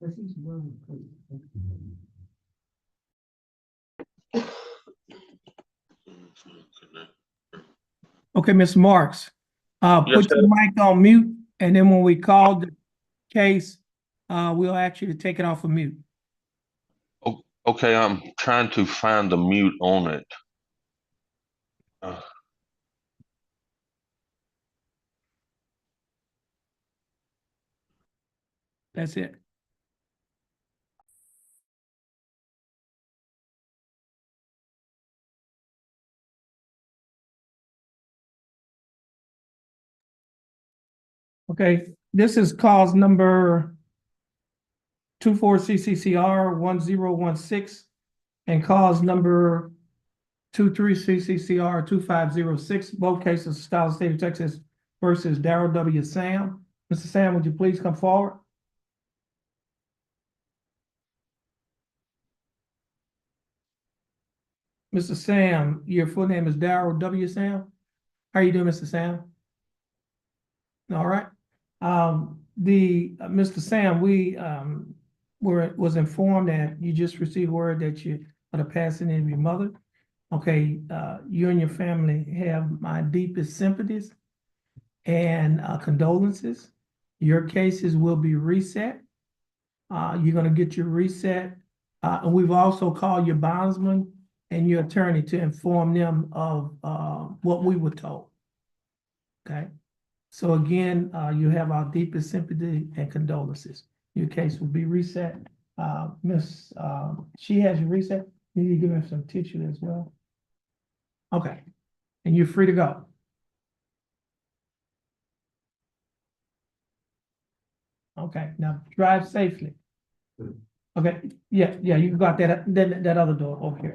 Okay, Mr. Marks, Yes, put your sir. mic on mute, and then when we call the case, we'll ask you to take it off of mute. Okay, I'm trying to find the mute on it. That's it. Okay, this is cause number 24 CCCR 1016 and cause number 23 CCCR 2506. Both cases, Style State of Texas versus Darrell W. Sam. Mr. Sam, would you please come forward? Mr. Sam, your full name is Darrell W. Sam. How are you doing, Mr. Sam? All right. Mr. Sam, we was informed that you just received word that you are the passing of your mother. Okay, you and your family have my deepest sympathies and condolences. Your cases will be reset. You're gonna get your reset. And we've also called your bondsman and your attorney to inform them of what we were told. Okay. So again, you have our deepest sympathy and condolences. Your case will be reset. Miss, she has you reset. You need to give her some tissue as well. Okay, and you're free to go. Okay, now drive safely. Okay, yeah, you got that other door over here.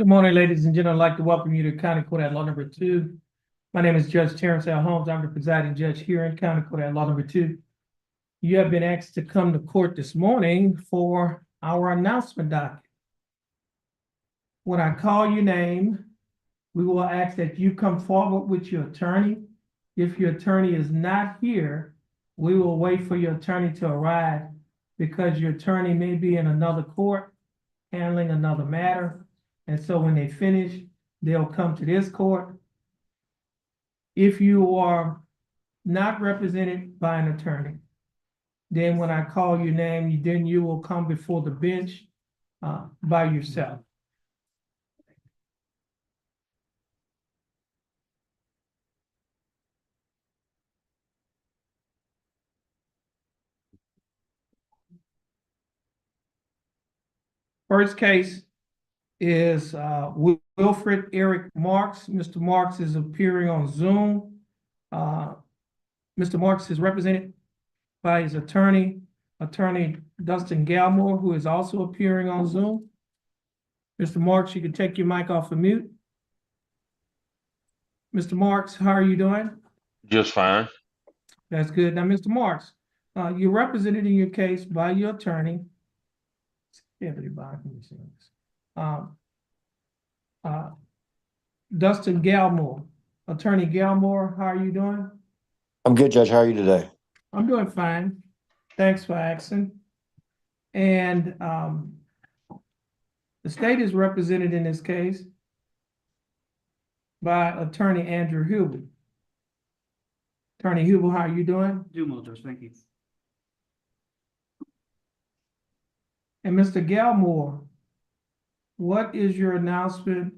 Good morning, ladies and gentlemen. I'd like to welcome you to County Court at Law Number 2. My name is Judge Terrence Holmes. I'm the presiding judge here in County Court at Law Number 2. You have been asked to come to court this morning for our announcement docket. When I call your name, we will ask that you come forward with your attorney. If your attorney is not here, we will wait for your attorney to arrive because your attorney may be in another court handling another matter. And so when they finish, they'll come to this court. If you are not represented by an attorney, then when I call your name, then you will come before the bench by yourself. First case is Wilfred Eric Marks. Mr. Marks is appearing on Zoom. Mr. Marks is represented by his attorney, Attorney Dustin Galmore, who is also appearing on Zoom. Mr. Marks, you can take your mic off of mute. Mr. Marks, how are you doing? Just fine. That's good. Now, Mr. Marks, you're represented in your case by your attorney. Dustin Galmore. Attorney Galmore, how are you doing? I'm good, Judge. How are you today? I'm doing fine. Thanks for asking. And the state is represented in this case by Attorney Andrew Hubel. Attorney Hubel, how are you doing? Doing well, Judge. Thank you. And Mr. Galmore, what is your announcement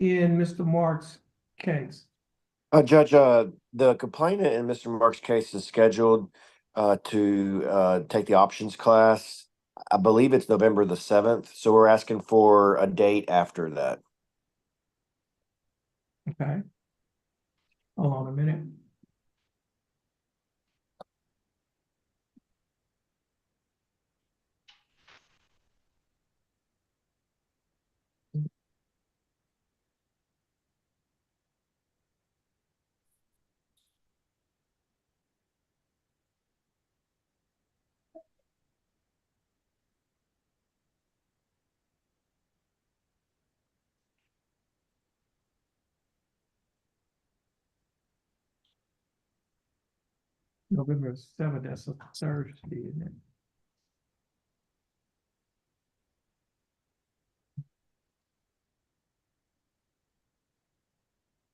in Mr. Marks' case? Judge, the complainant in Mr. Mark's case is scheduled to take the options class. I believe it's November the 7th, so we're asking for a date after that. Okay. Hold on a minute. November 7th, that's a Thursday, isn't it?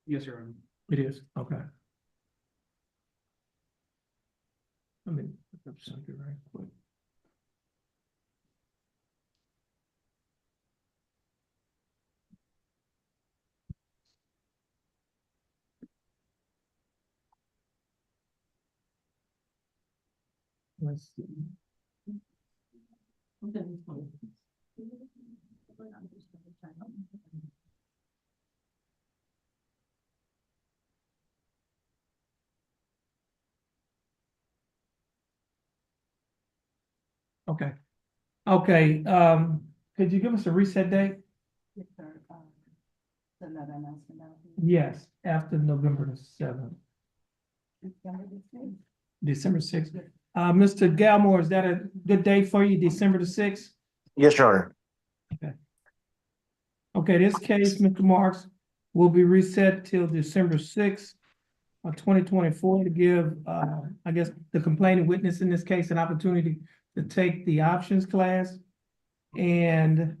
Yes, Your Honor. It is, okay. Let me look up something right quick. Let's see. Okay. Okay, could you give us a reset date? Send that announcement out. Yes, after November the 7th, December 6th. Mr. Galmore, is that a good date for you, December the 6th? Yes, Your Honor. Okay, this case, Mr. Marks, will be reset till December 6th of 2024 to give, I guess, the complaining witness in this case an opportunity to take the options class. And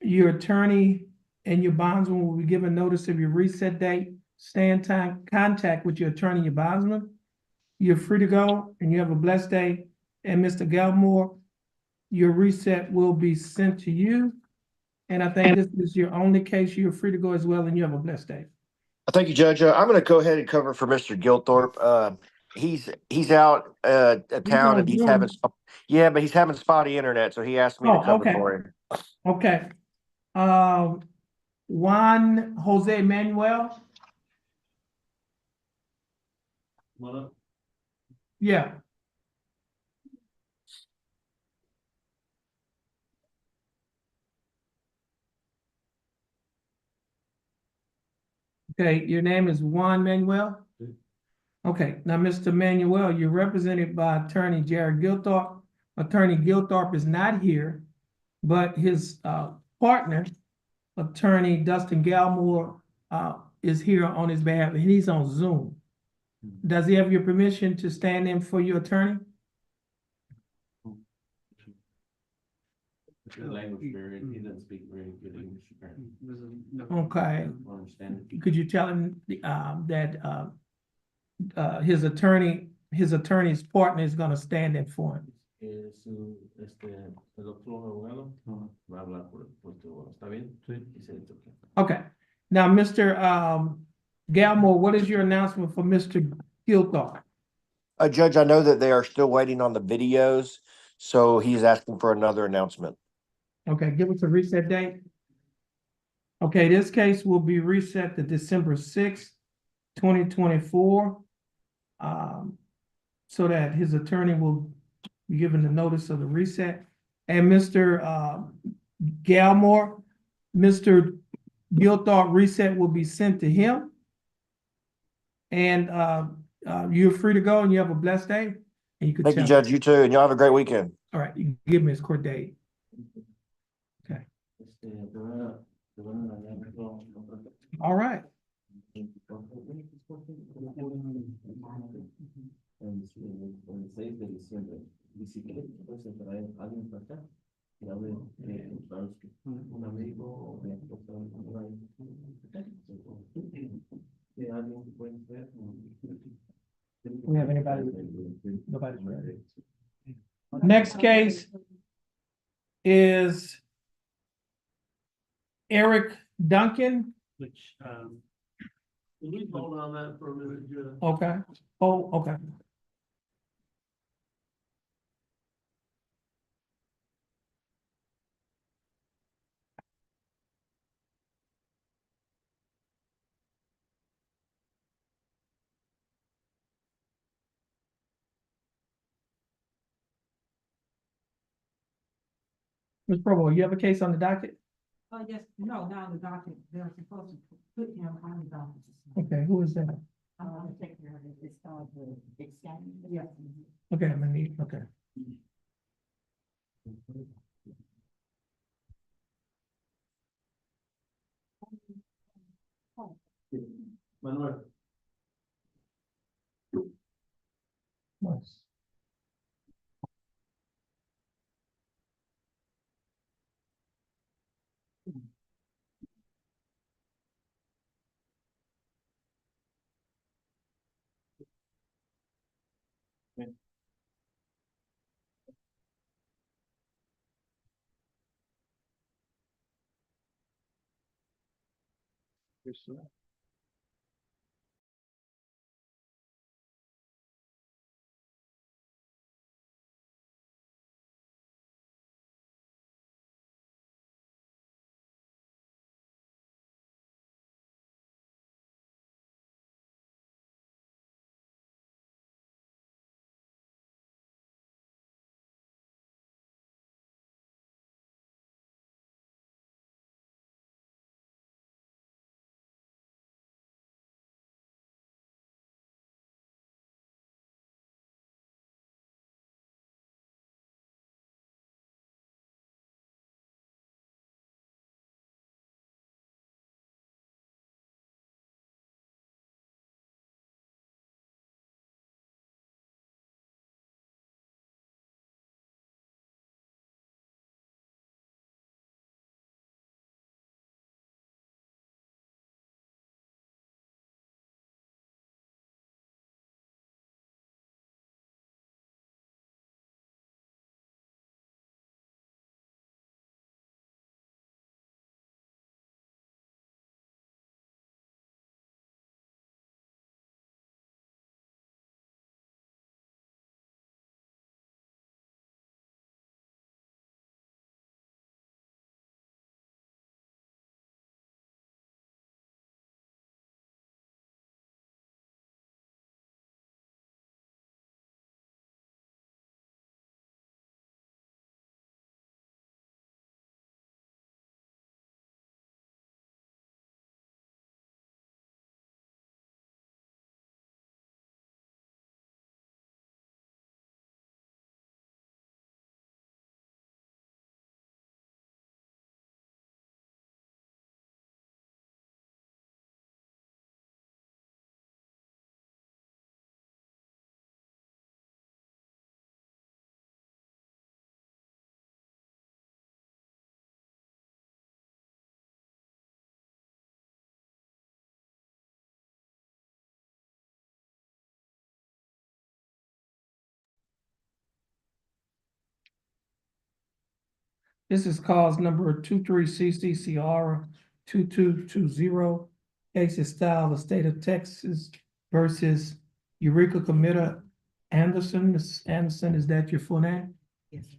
your attorney and your bondsman will be given notice of your reset date. Stay in contact with your attorney and your bondsman. You're free to go and you have a blessed day. And Mr. Galmore, your reset will be sent to you. And I think this is your only case. You're free to go as well and you have a blessed day. Thank you, Judge. I'm going to go ahead and cover for Mr. Gilthorpe. He's out of town and he's having but he's having spotty internet, so he asked me to cover for him. Okay. Juan Jose Manuel. What? Yeah. Okay, your name is Juan Manuel? Okay, now, Mr. Manuel, you're represented by Attorney Jared Gilthorpe. Attorney Gilthorpe is not here, but his partner, Attorney Dustin Galmore, is here on his behalf, and he's on Zoom. Does he have your permission to stand in for your attorney? The language barrier, he doesn't speak very good English. apparently. There's a no- Okay, I don't understand it. could you tell him that his attorney's partner is gonna stand in for him? El otro abogado va a hablar por tu abogado. ¿Está bien? Sí. Dice, it's okay. Okay, now, Mr. Galmore, what is your announcement for Mr. Gilthorpe? Judge, I know that they are still waiting on the videos, so he's asking for another announcement. Okay, give us a reset date. Okay, this case will be reset to December 6th, 2024. So that his attorney will be given the notice of the reset. And Mr. Galmore, Mr. Gilthorpe reset will be sent to him. And you're free to go and you have a blessed day. And you could Thank you, tell. Judge. You too, and y'all have a great weekend. All right, you give me his court date. Okay, Te van a dañar todo. all right. El 6 de diciembre. Y si quieres, puedes traer a alguien para acá. Que hable un amigo o una esposa. Que alguien que pueden ver. We have anybody? Nobody's ready. Next case is Eric Duncan. Which, can we hold on that for a minute, Judge? Okay, oh, okay. Ms. Provo, you have a case on the docket? Oh, yes, no, not on the docket, they're supposed to put him on the docket. Okay, who is that? I'm gonna take care of it, it's called the extension. Yes. Okay, I'm gonna need, okay. Manuel. Nice. This is cause number 23CCCR 2220. Case is style, the state of Texas versus Eureka Committa Anderson. Ms. Anderson, is that your full name? Yes, sir.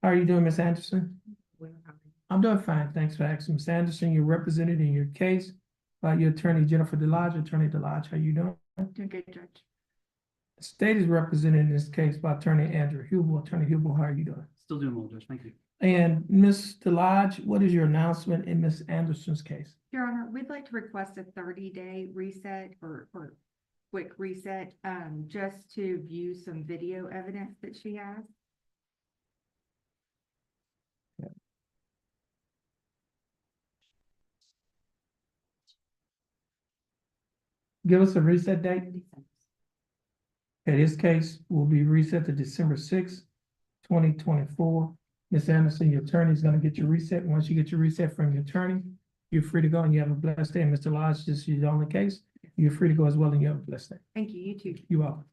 How are you doing, Ms. Anderson? Well, how are you? I'm doing fine, thanks for asking. Ms. Anderson, you're represented in your case by your attorney, Jennifer Delage. Attorney Delage, how you doing? Doing good, Judge. The state is represented in this case by Attorney Andrew Hubel. Attorney Hubel, how are you doing? Still doing well, Judge, thank you. And Ms. Delage, what is your announcement in Ms. Anderson's case? Your Honor, we'd like to request a 30-day reset or quick reset, just to view some video evidence that she has. Give us a reset date. Okay, this case will be reset to December 6th, 2024. Ms. Anderson, your attorney is gonna get your reset. Once you get your reset from your attorney, you're free to go and you have a blessed day. And Mr. Lodge, this is the only case. You're free to go as well and you have a blessed day. Thank you, you too. You are.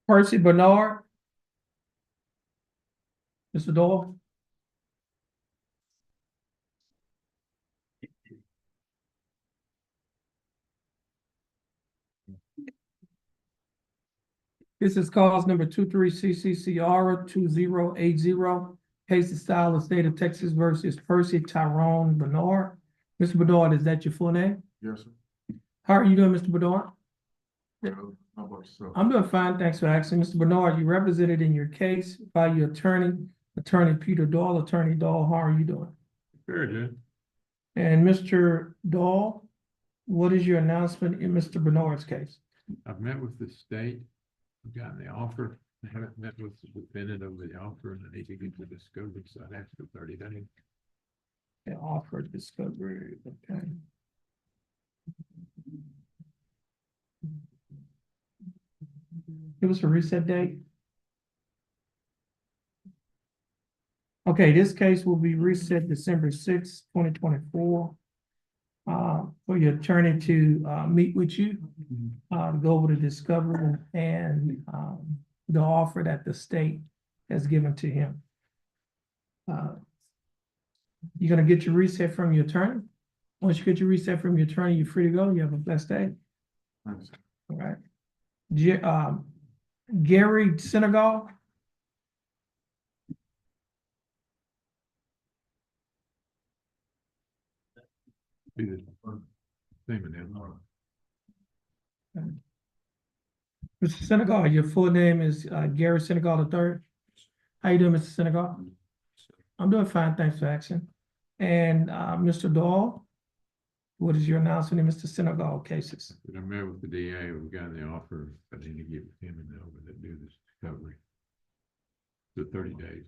Percy Bernard. Mr. Doyle. This is cause number 23CCCR 2080. Case of style of state of Texas versus Percy Tyrone Bernard. Mr. Bernard, is that your full name? Yes, sir. How are you doing, Mr. Bernard? How about yourself? I'm doing fine, thanks for asking. Mr. Bernard, you represented in your case by your attorney, Attorney Peter Dahl. Attorney Dahl, how are you doing? Very good. And Mr. Dahl, what is your announcement in Mr. Bernard's case? I've met with the state. I've gotten the offer. I haven't met with the defendant over the offer and I need to get the discovery, so I'd ask for 30 days. The offer discovery, okay. Give us a reset date. Okay, this case will be reset December 6th, 2024. For your attorney to meet with you, to go over the discovery and the offer that the state has given to him. You're gonna get your reset from your attorney. Once you get your reset from your attorney, you're free to go. You have a blessed day. Thanks. All right. Gary Senegal. Be the same in them. Mr. Senegal, your full name is Gary Senegal III. How you doing, Mr. Senegal? I'm doing fine, thanks for asking. And Mr. Dahl, what is your announcement in Mr. Senegal cases? I met with the DA. We've gotten the offer. I need to get with him and over to do this discovery. The 30 days.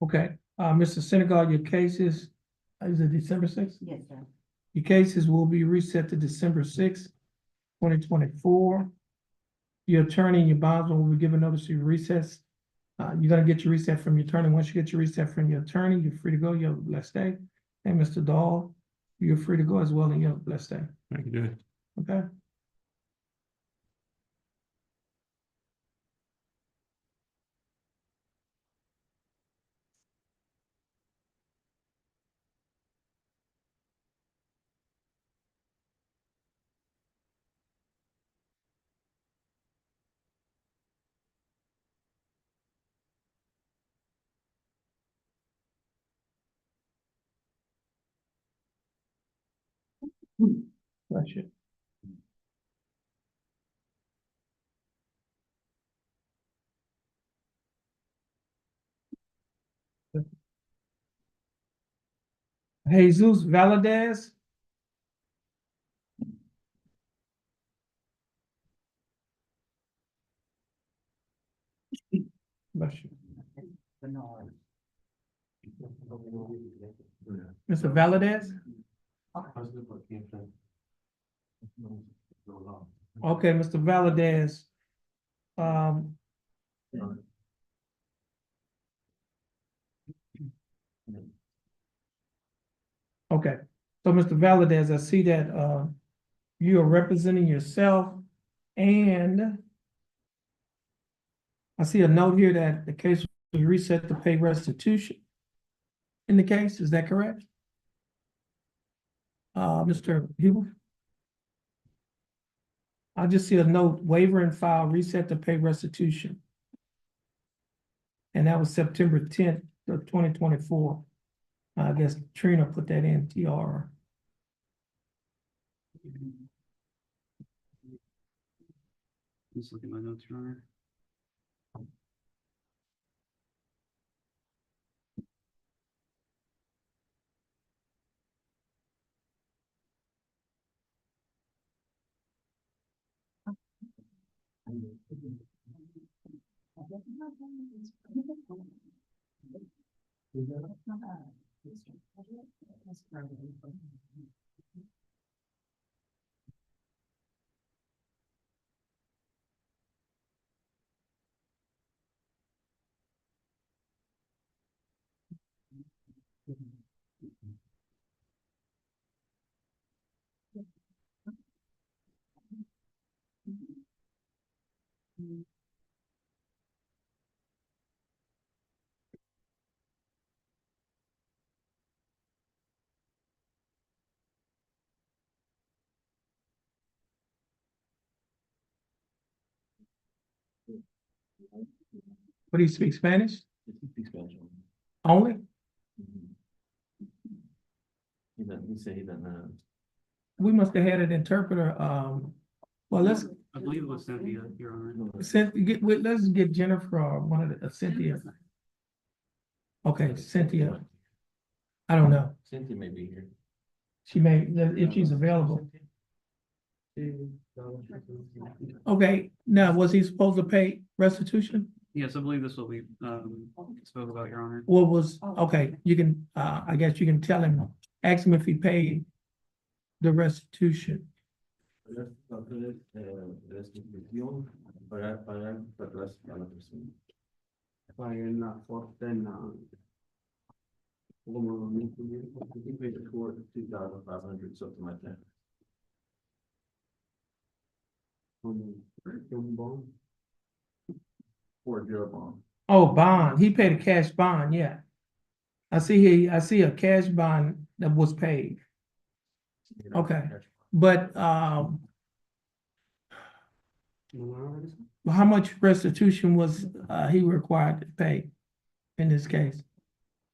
Okay, Mr. Senegal, your cases, is it December 6th? Yes, sir. Your cases will be reset to December 6th, 2024. Your attorney and your bondsman will be given notice to recess. You're gonna get your reset from your attorney. Once you get your reset from your attorney, you're free to go. You have a blessed day. And Mr. Dahl, you're free to go as well and you have a blessed day. Thank you, Judge. Okay? Bless you. Jesus Valadez. Bless you. Bernard. Mr. Valadez? Okay, Mr. Valadez. Okay, so Mr. Valadez, I see that you are representing yourself and I see a note here that the case was reset to pay restitution in the case, is that correct? Mr. Hubel? I just see a note, waiver and file, reset to pay restitution. And that was September 10th of 2024. I guess Trina put that in TR. Just looking at my notes, Your Honor. What, do you speak Spanish He speaks Spanish. only? He said he doesn't know. We must have had an interpreter, well, let's, I believe it was Cynthia, Your Honor. let's get Jennifer or one of the, Cynthia. Okay, Cynthia, I don't know, Cynthia may be here. she may, if she's available. Okay, now, was he supposed to pay restitution? Yes, I believe this will be, spoke about, Your Honor. What was, okay, you can, I guess you can tell him, ask him if he paid the restitution. Restitución para pagar para atrás a la persona. Paguen la fortuna. He paid the court 2,500, something like that. For a jail bond. Oh, bond, he paid a cash bond, yeah. I see a cash bond that was paid, okay, but, how much restitution was, he required to pay in this case?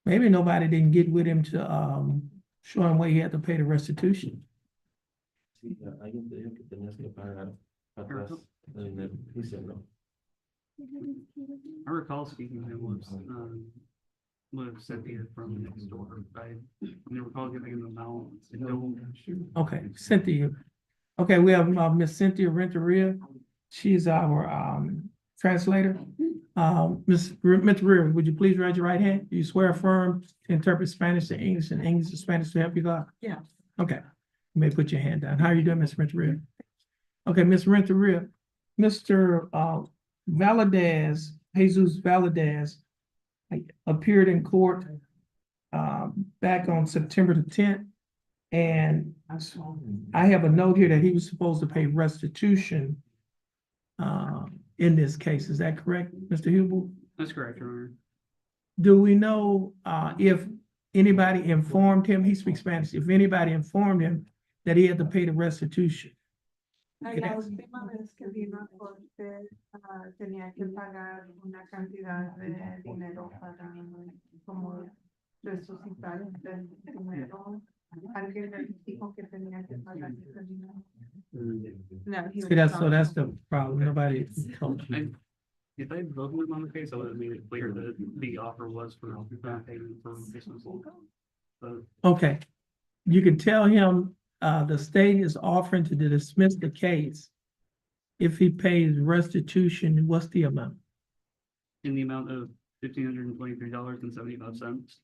Maybe nobody didn't get with him to, show him where he had to pay the restitution. Alguien te dijo que tenías que pagar para atrás. He said no. I recall speaking to him with Cynthia from next door. I recall giving him the amount. Okay, Cynthia. Okay, we have Miss Cynthia Renteria. She's our translator. Ms. Renteria, would you please raise your right hand? Do you swear affirm to interpret Spanish to English and English to Spanish to help you God? Yeah. Okay, you may put your hand down. How are you doing, Ms. Renteria? Okay, Ms. Renteria, Mr. Valadez, Jesus Valadez, appeared in court back on September the 10th. And I have a note here that he was supposed to pay restitution in this case. Is that correct, Mr. Hubel? That's correct, Your Honor. Do we know if anybody informed him, he speaks Spanish, if anybody informed him that he had to pay the restitution? La última vez que vino a corte, tenía que pagar una cantidad de dinero para como resucitar el dinero. Alguien le dijo que tenía que pagar ese dinero. No, he See, was so not. that's the problem. Nobody told you. And if I had voted him on the case, I would have made it clear that the offer was for payment for dismissal. But Okay, you can tell him, the state is offering to dismiss the case if he pays restitution. What's the amount? in the amount of $1,523.75.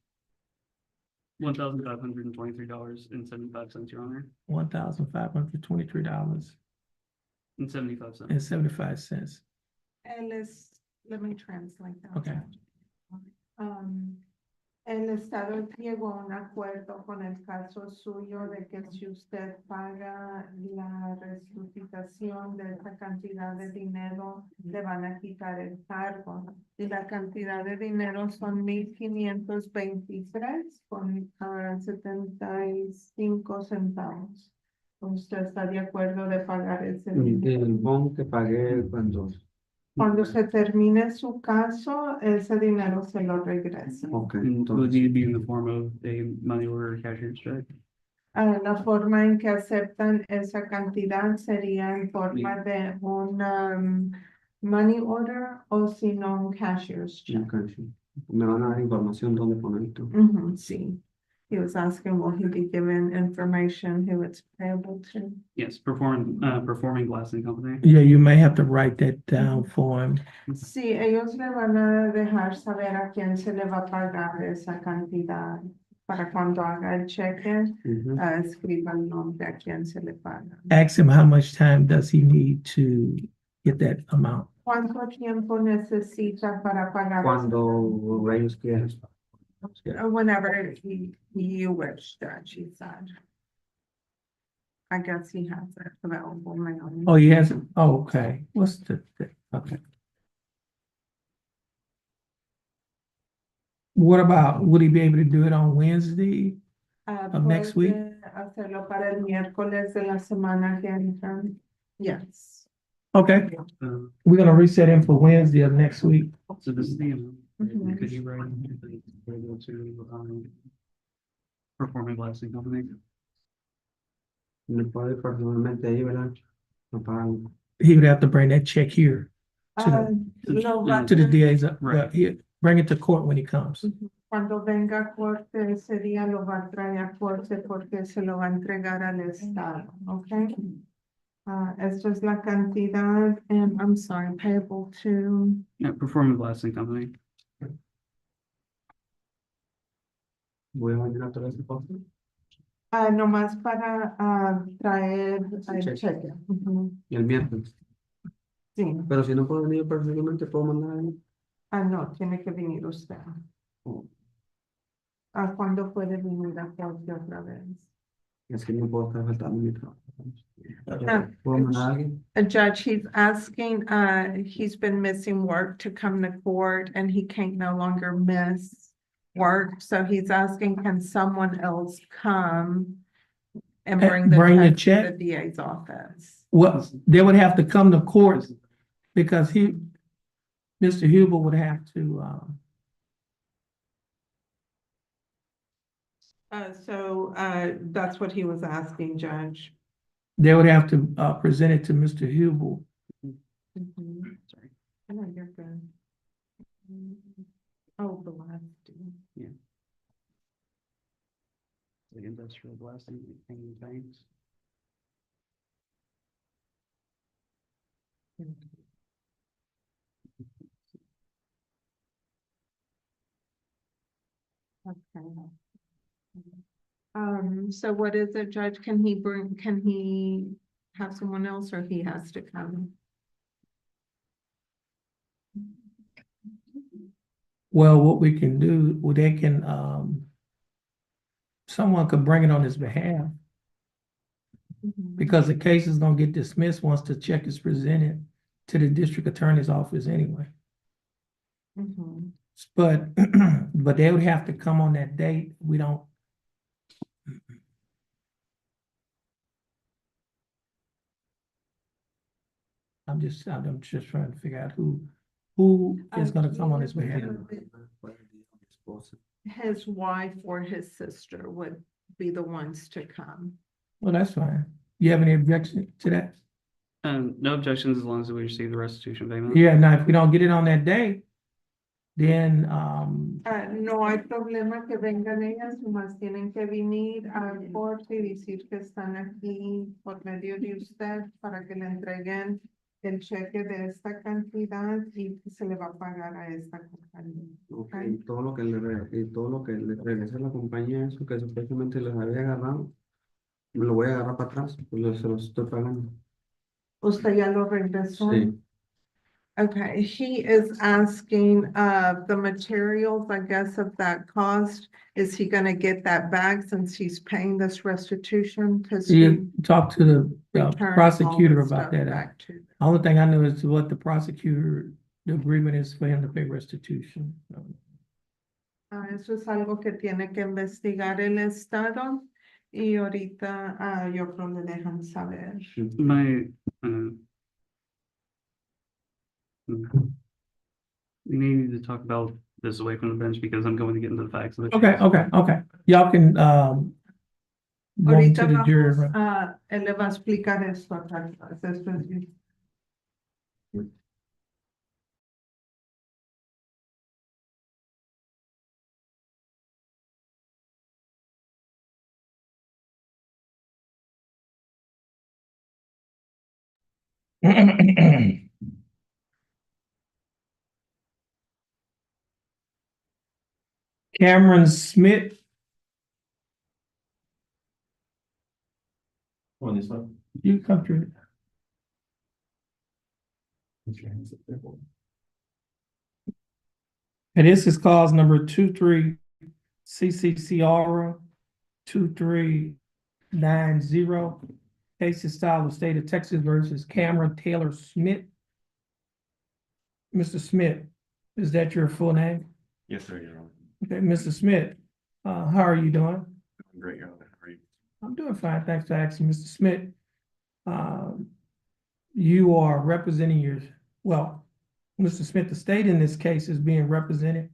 $1,523.75, Your Honor, $1,523 and 75 cents. and 75 cents. Él es Let me translate that. Okay. El Estado llegó a un acuerdo con el caso suyo de que si usted paga la resucitación de esa cantidad de dinero, le van a quitar el cargo. Y la cantidad de dinero son 1,523 con 75 centavos. ¿Usted está de acuerdo de pagar ese dinero? El bono que pagué Cuando se termine su caso, ese dinero se lo regresa. Ok, Would entonces, need to be in the form of a money order or cashier's check. La forma en que aceptan esa cantidad sería en forma de un money order o si no un cashier's check. ok, sí. Me van a dar información dónde poner esto. Sí. He was asking, will he be given information who it's payable to? Yes, performing blasting company. Yeah, you may have to write that down for him. Sí, ellos le van a dejar saber a quién se le va a pagar esa cantidad. Para cuando haga el cheque, Ujú. escriba el nombre a quién se le paga. Ask him how much time does he need to get that amount. ¿Cuánto tiempo necesita para pagar? Cuando ellos quieran. Whenever you wish, Judge, he said. I guess he has it available now. Oh, he has, oh, okay, what's okay. What about, would he be able to do it on Wednesday? of next week? Puede hacerlo para el miércoles de la semana que entra. Yes. Okay, Uh, we're gonna reset him for Wednesday of next week. So this is the amount. Mhm. Could you write to, performing blasting company? Me puede personalmente ahí, ¿verdad? Me pagan. He would have to bring that check here to Ah, the, lo va a to the tener- DA's, well, he, bring it to court when he comes. Cuando venga a corte ese día lo va a traer a corte porque se lo va a entregar al Estado, ¿ok? Esto es la cantidad, I'm sorry, payable to, Yeah, performing blasting company. Voy a mañana toda esta cosa. nomás para traer el cheque. Ujú. Y el miércoles. Sí, Pero si no puedo venir personalmente, puedo mandar ahí. no, tiene que venir usted. Oh, ¿Cuándo puede venir a corte otra vez? es que no puedo estar faltando mi trabajo. Ah, ¿Puedo mandar a alguien? Judge, he's asking, he's been missing work to come to court and he can't no longer miss work. So he's asking, can someone else come and bring Bring the the check to check? the DA's office? Well, they would have to come to court because Mr. Huber would have to, That's what he was asking, Judge. they would have to, present it to Mr. Huber. Sorry. Oh, you're good. Oh, the last. The industrial blasting, hanging tanks. Okay. So what is it, Judge? Can he have someone else or he has to come? Well, what we can do, well, they can, someone could bring it on his behalf because the case is gonna get dismissed once the check is presented to the district attorney's office anyway. Mhm. But, but they would have to come on that date. We don't. I'm just trying to figure out who is gonna come on his behalf. His wife or his sister would be the ones to come. Well, that's fine. You have any objection to that? No objections as long as we receive the restitution payment. Yeah, now if we don't get it on that day, then, No hay problema que vengan ellas, más tienen que venir al corte y decir que están aquí por medio de usted para que le entreguen el cheque de esta cantidad y que se le va a pagar a esta compañía. Ok, y todo lo que le regrese a la compañía, eso que supuestamente les había agarrado, me lo voy a agarrar para atrás, pues se los estoy pagando. ¿Usted ya lo regresó? Sí. Okay, he is asking, the materials, I guess, of that cost. Is he gonna get that back since he's paying this restitution? Cause he You talk to the returned all prosecutor the about stuff that. back to them. Only thing I know is what the prosecutor, the agreement is for him to pay restitution. Eso es algo que tiene que investigar el estado y ahorita, yo creo le dejan saber. My, we may need to talk about this away from the bench because I'm going to get into the facts of the Okay, case. okay. Y'all can, go into Ahorita the jury. vamos, él le va a explicar esto acá. Esto es- Cameron Smith, On this one? you come through. And this is cause number 23 CCCR 2390. Case is style of state of Texas versus Cameron Taylor Smith. Mr. Smith, is that your full name? Yes, sir, Your Honor. Okay, Mr. Smith, how are you doing? I'm great, Your Honor. How are you? I'm doing fine, thanks for asking, Mr. Smith. You are representing well, Mr. Smith, the state in this case is being represented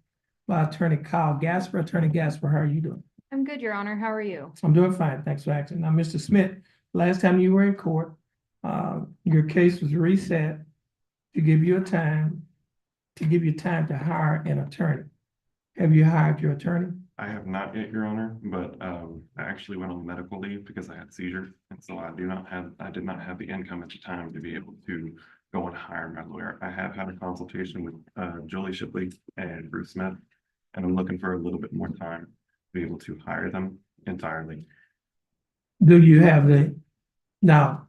by Attorney Kyle Gasper. Attorney Gasper, how are you doing? I'm good, Your Honor. How are you? I'm doing fine, thanks for asking. Now, Mr. Smith, last time you were in court, your case was reset to give you time to hire an attorney. Have you hired your attorney? I have not yet, Your Honor, but I actually went on medical leave because I had seizures. And so I did not have the income at the time to be able to go and hire my lawyer. I have had a consultation with Julie Shipley and Bruce Smith, and I'm looking for a little bit more time to be able to hire them entirely. Do you have now,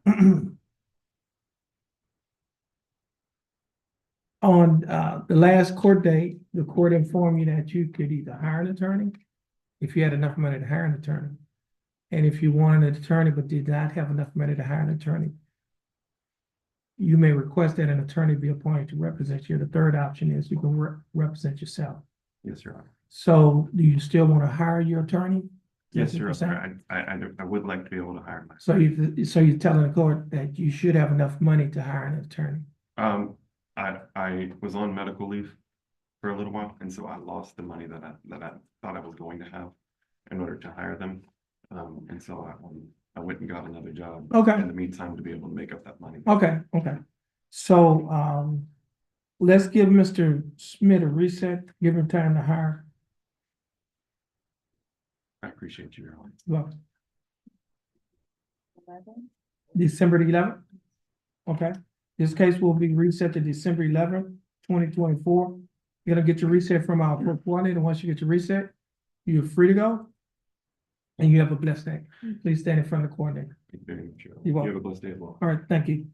on the last court date, the court informed you that you could either hire an attorney if you had enough money to hire an attorney. And if you wanted an attorney but did not have enough money to hire an attorney, you may request that an attorney be appointed to represent you. The third option is you can represent yourself. Yes, Your Honor. So do you still want to hire your attorney? Yes, Your 50%? Honor. I would like to be able to hire myself. So you're telling the court that you should have enough money to hire an attorney? I was on medical leave for a little while, and so I lost the money that I thought I was going to have in order to hire them. And so I went and got another job. Okay. In the meantime, to be able to make up that money. Okay. So, let's give Mr. Smith a reset, give him time to hire. I appreciate you, Your Honor. Well, December the 11th? Okay, this case will be reset to December 11th, 2024. You're gonna get your reset from our court coordinator. Once you get your reset, you're free to go. And you have a blessed day. Please stand in front of the coordinator. Thank you very much, Your Honor. You're You welcome. have a blessed day as well. All right, thank you.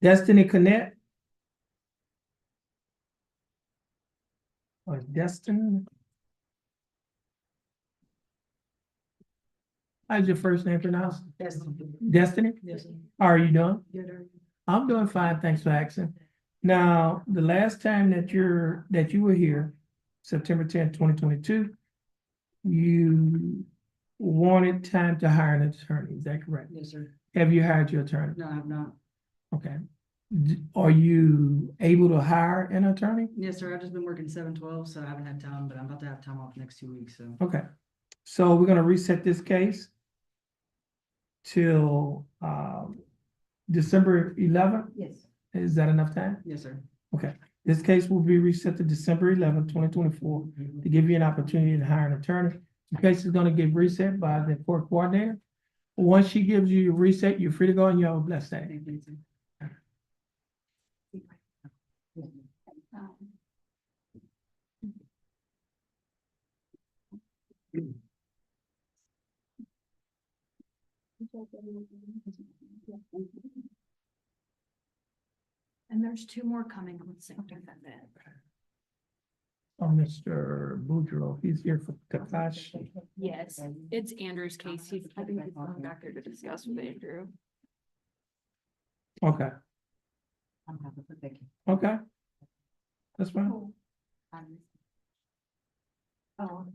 Destiny Connect. Or Destin. How's your first name pronounced? Destiny? Yes. How are you doing? I'm doing fine, thanks for asking. Now, the last time that you were here, September 10th, 2022, you wanted time to hire an attorney, is that correct? Yes, sir. Have you hired your attorney? No, I have not. Okay. Are you able to hire an attorney? Yes, sir. I've just been working 7/12, so I haven't had time, but I'm about to have time off next 2 weeks, so. Okay, so we're gonna reset this case till December 11th. Yes. Is that enough time? Yes, sir. Okay, this case will be reset to December 11th, 2024, to give you an opportunity to hire an attorney. The case is gonna get reset by the court coordinator. Once she gives you your reset, you're free to go and you have a blessed day. Thank you, sir. And there's two more coming on September then. Oh, Mr. Boudreaux, he's here for Takashi. Yes, it's Andrew's case. I think he's going back there to discuss with Andrew. Okay, Thank you. okay. That's fine. Oh.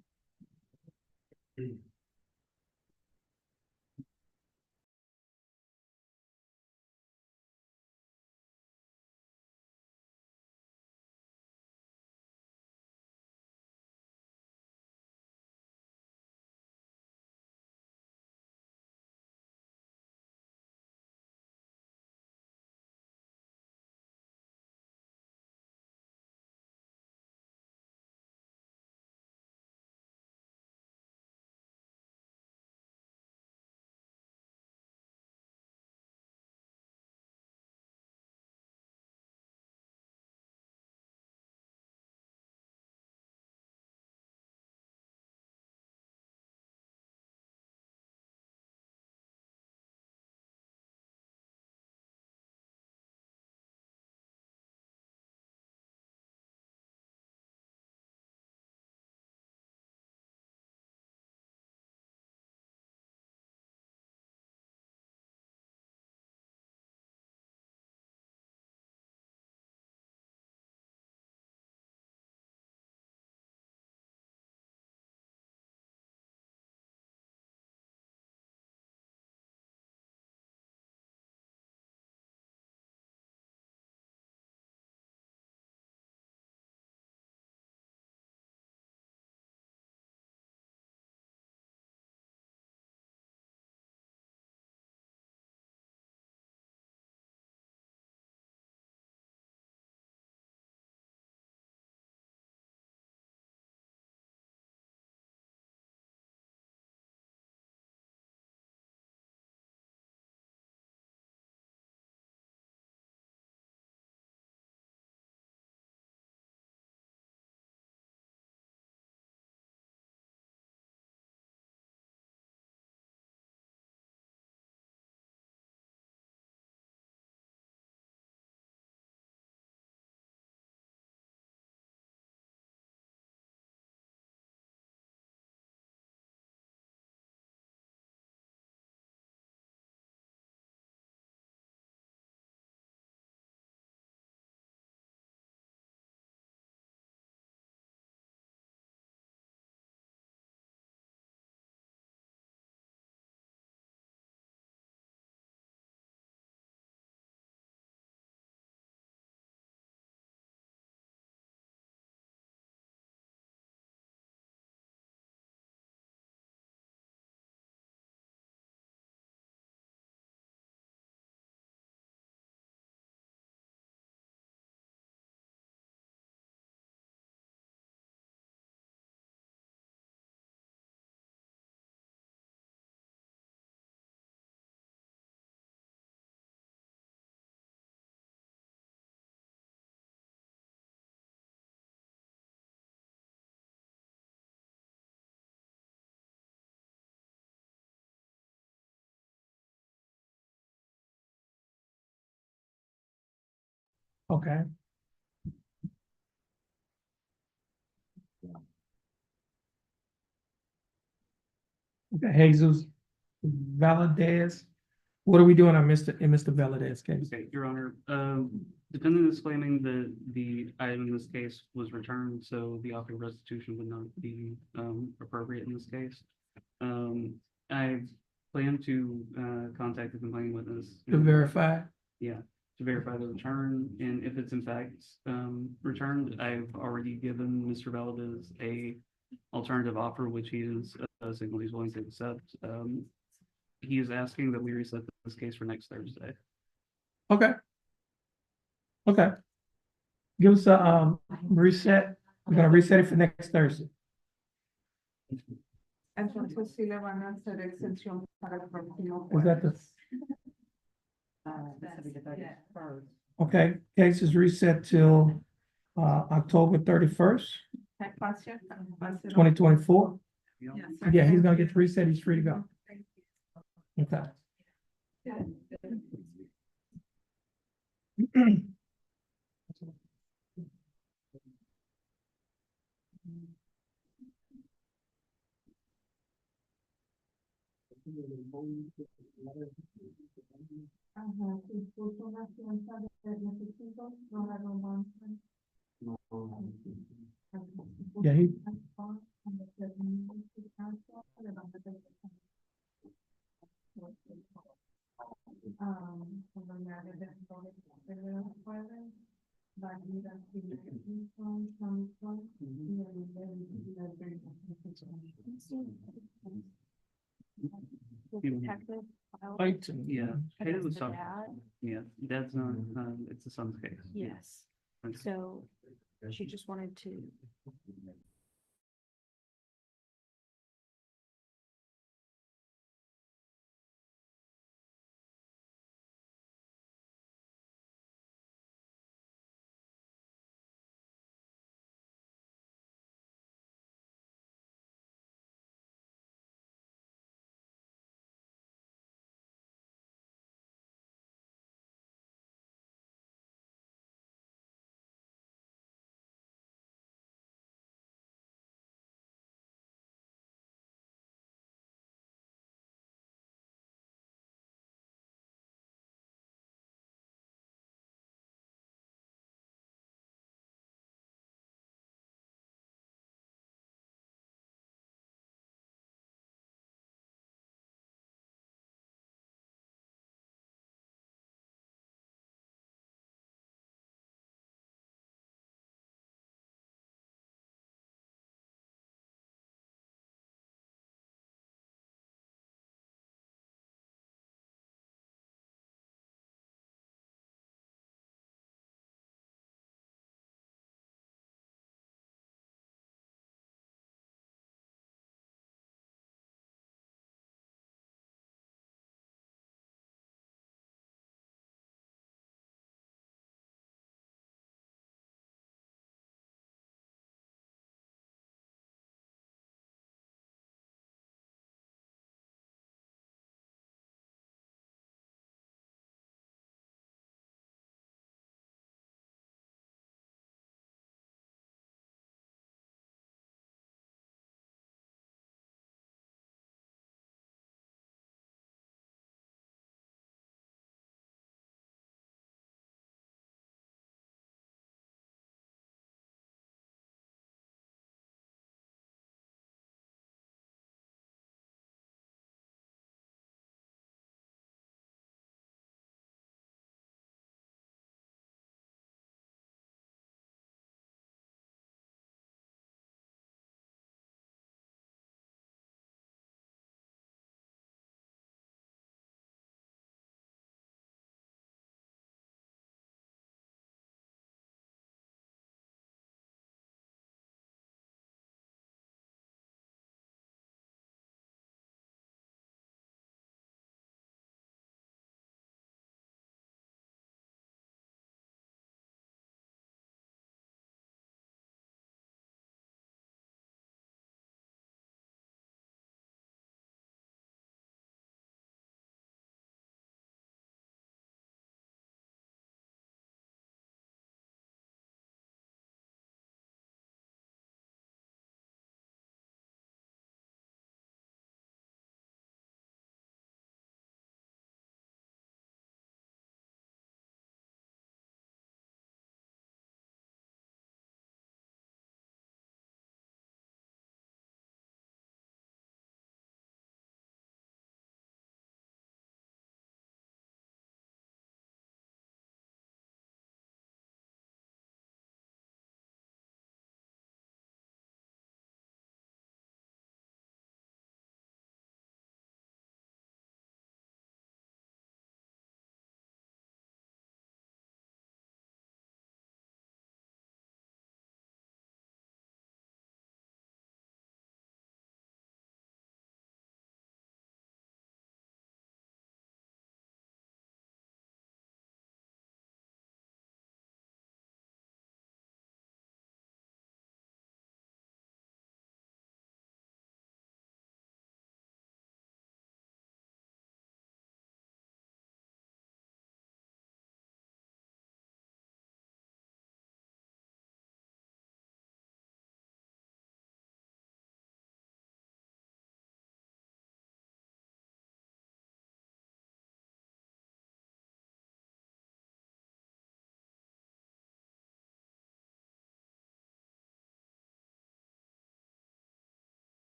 Okay. Okay, Jesus Valadez. What are we doing on Mr. Valadez case? Okay, Your Honor, defendant is claiming that the item in this case was returned, so the offer of restitution would not be appropriate in this case. I plan to contact the complaining witness. To verify? Yeah, to verify the return, and if it's in fact returned, I've already given Mr. Valadez a alternative offer, which he is signaled he's willing to accept. He is asking that we reset this case for next Thursday. Okay. Okay. Give us a reset. We're gonna reset it for next Thursday. Entonces sí le van a hacer extensión para el próximo. Was that the, Yeah. okay, case is reset till October 31st, Espacio, espacio. 2024. Yes. Yeah, he's gonna get the reset. He's free to go. Okay. Ajá, sí, justo una fianza de necesito no la romance. Yeah, he, Cuando ya desde el jueves, va a ir a Detective filed Right. Yeah, it against was the something, dad. yeah, that's not, it's the son's case. Yes. Okay. So she just wanted to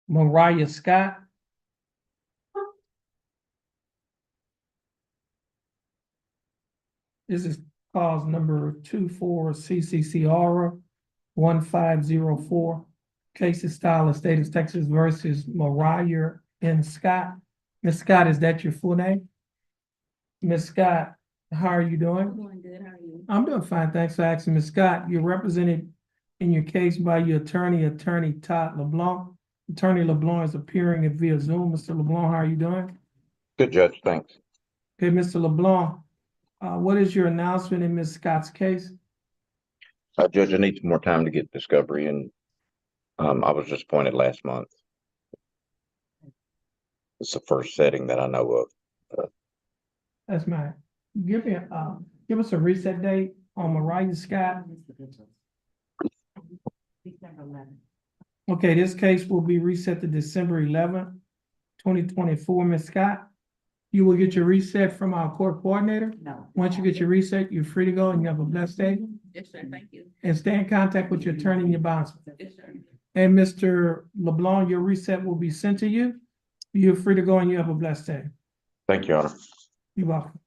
Mariah Scott. This is cause number 24 CCCR 1504. Case is style of state of Texas versus Mariah N. Scott. Ms. Scott, is that your full name? Ms. Scott, how are you doing? Doing good, how are you? I'm doing fine, thanks for asking. Ms. Scott, you're represented in your case by your attorney Todd LeBlanc. Attorney LeBlanc is appearing via Zoom. Mr. LeBlanc, how are you doing? Good, Judge, thanks. Okay, Mr. LeBlanc, what is your announcement in Ms. Scott's case? Judge, I need some more time to get discovery, and I was just appointed last month. It's the first setting that I know of. That's mine. Give me, give us a reset date on Mariah Scott. December 11th. Okay, this case will be reset to December 11th, 2024. Ms. Scott, you will get your reset from our court coordinator. No. Once you get your reset, you're free to go and you have a blessed day. Yes, sir, thank you. And stay in contact with your attorney and your bondsman. Yes, sir. And Mr. LeBlanc, your reset will be sent to you. You're free to go and you have a blessed day. Thank you, Your Honor. You're welcome.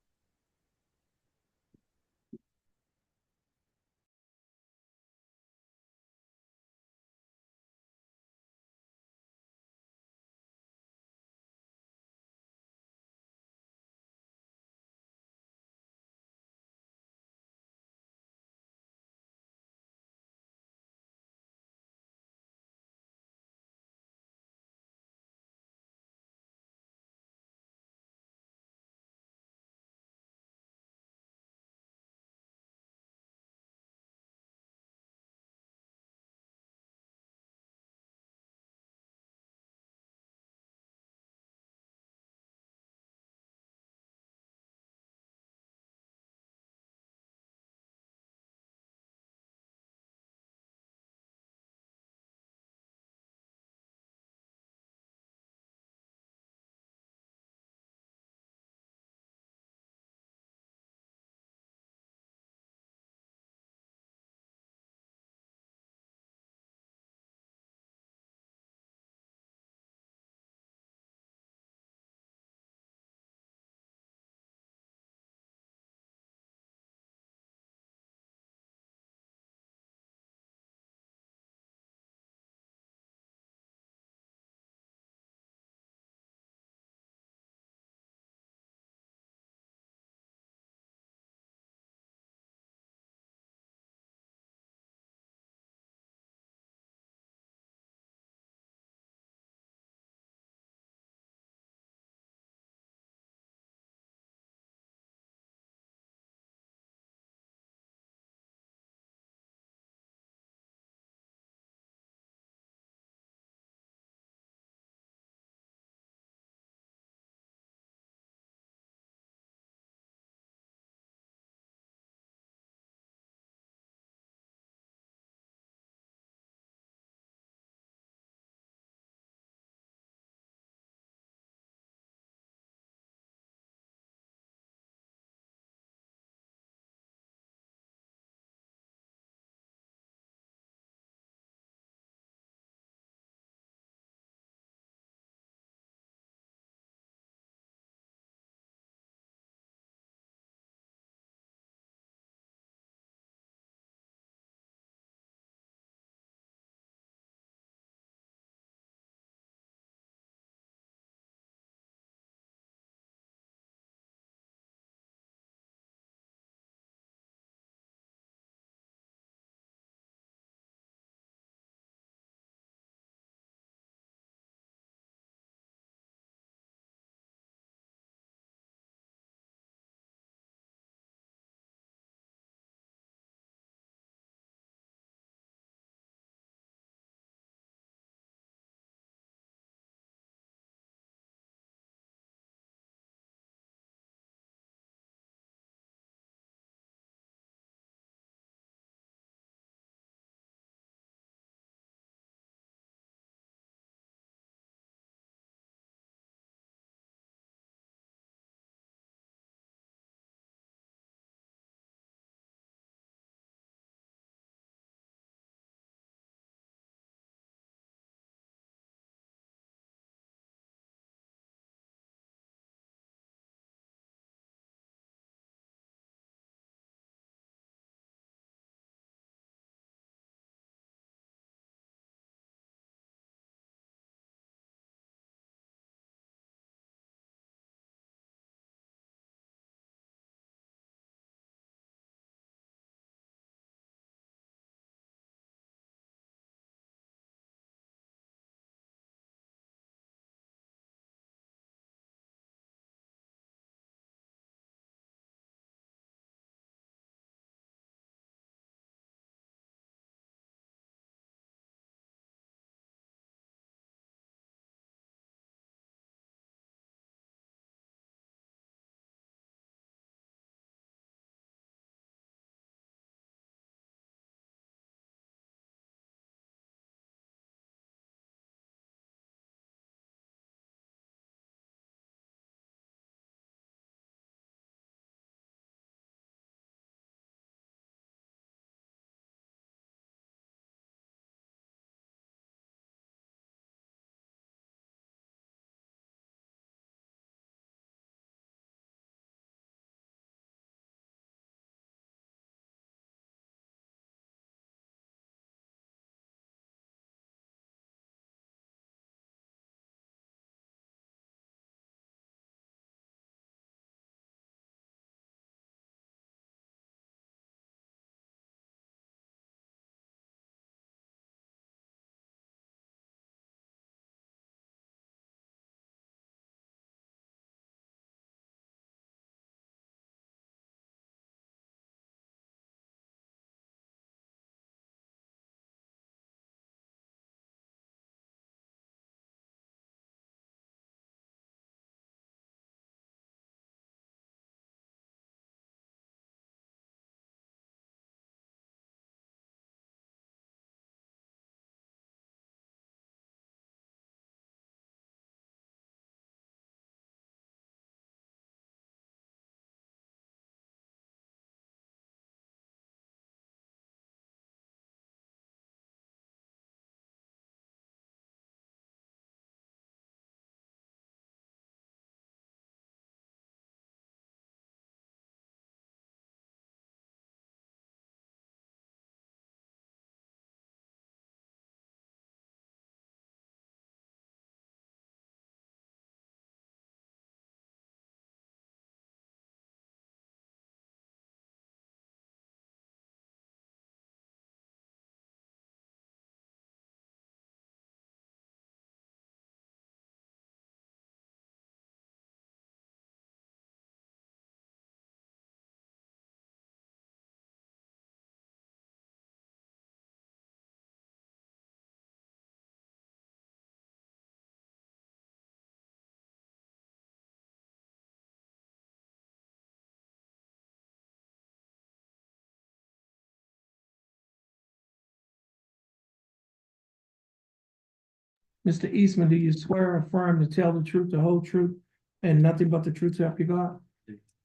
Mr. Eastman, do you swear or affirm to tell the truth, the whole truth, and nothing but the truth to help you God?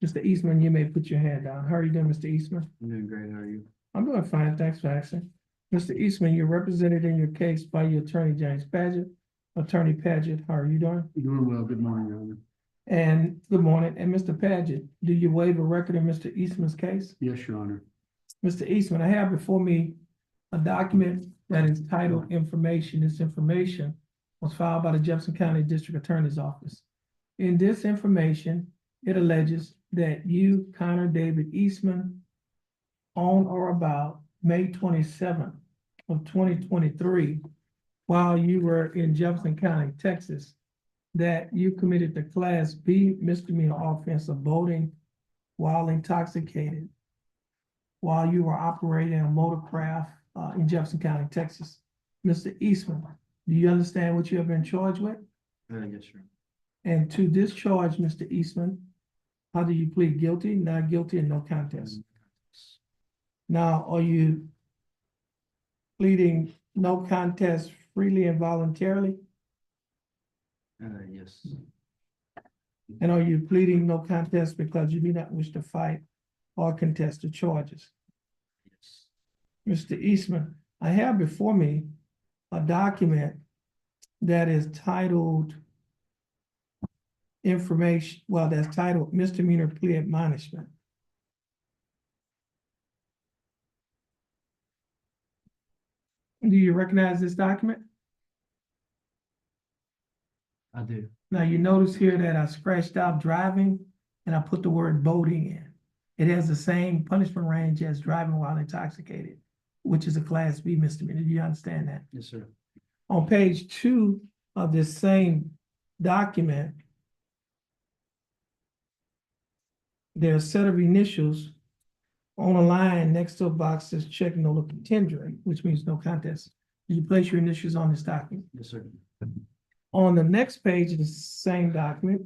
Mr. Eastman, you may put your hand down. How are you doing, Mr. Eastman? I'm doing great, how are you? I'm doing fine, thanks for asking. Mr. Eastman, you're represented in your case by your attorney, James Paget. Attorney Paget, how are you doing? Doing well, good morning, Your Honor. And good morning. And Mr. Paget, do you waive a record in Mr. Eastman's case? Yes, Your Honor. Mr. Eastman, I have before me a document that is titled Information. This information was filed by the Jefferson County District Attorney's Office. In this information, it alleges that you, Connor David Eastman, on or about May 27th of 2023, while you were in Jefferson County, Texas, that you committed the Class B misdemeanor offense of boating while intoxicated while you were operating a motorcraft in Jefferson County, Texas. Mr. Eastman, do you understand what you have been charged with? Yes, sir. And to this charge, Mr. Eastman, how do you plead? Guilty, not guilty, and no contest? Now, are you pleading no contest freely and voluntarily? Yes. And are you pleading no contest because you do not wish to fight or contest the charges? Yes. Mr. Eastman, I have before me a document that is titled information, well, that's titled misdemeanor plea admonishment. Do you recognize this document? I do. Now, you notice here that I scratched out driving and I put the word boating in. It has the same punishment range as driving while intoxicated, which is a Class B misdemeanor. Do you understand that? Yes, sir. On page 2 of this same document, there's a set of initials on a line next to a box that says check no contendere, which means no contest. Do you place your initials on this document? Yes, sir. On the next page of the same document,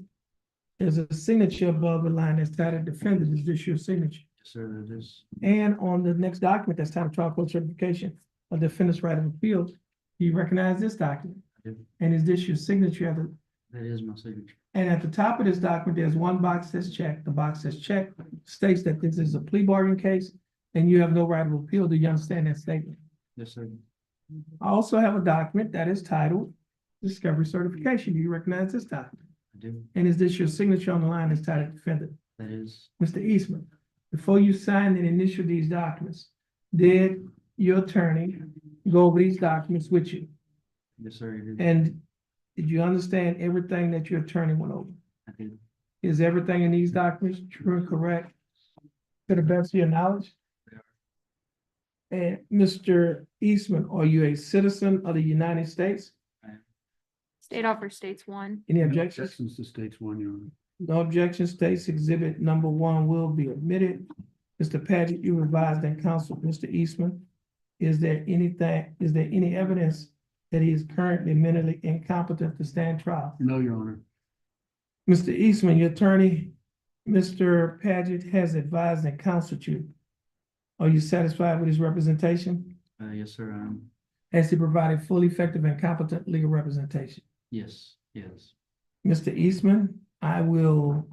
there's a signature above the line that's titled defendant. Is this your signature? Yes, sir, it is. And on the next document that's titled trial court certification of defendant's right of appeal, do you recognize this document? I do. And is this your signature at the? That is my signature. And at the top of this document, there's one box that's checked. The box that's checked states that this is a plea bargain case and you have no right of appeal. Do you understand that statement? Yes, sir. I also have a document that is titled discovery certification. Do you recognize this document? I do. And is this your signature on the line that's titled defendant? That is. Mr. Eastman, before you signed and initialed these documents, did your attorney go over these documents with you? Yes, sir, it is. And did you understand everything that your attorney went over? I do. Is everything in these documents true and correct to the best of your knowledge? And Mr. Eastman, are you a citizen of the United States? State offers states one. Any objections? Objections to states one, Your Honor. No objection, states exhibit number 1 will be admitted. Mr. Paget, you advised and counseled Mr. Eastman. Is there any evidence that he is currently mentally incompetent to stand trial? No, Your Honor. Mr. Eastman, your attorney, Mr. Paget, has advised and counseled you. Are you satisfied with his representation? Yes, sir, I am. Has he provided full, effective, and competent legal representation? Yes, yes. Mr. Eastman, I will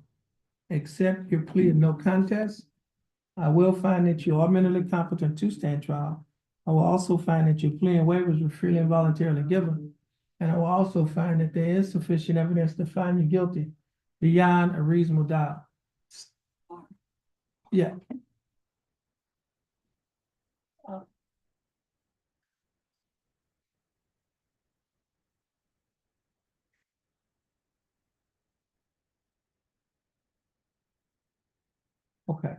accept your plea of no contest. I will find that you are mentally competent to stand trial. I will also find that your plea and waivers were freely and voluntarily given. And I will also find that there is sufficient evidence to find you guilty beyond a reasonable doubt. Yeah. Okay.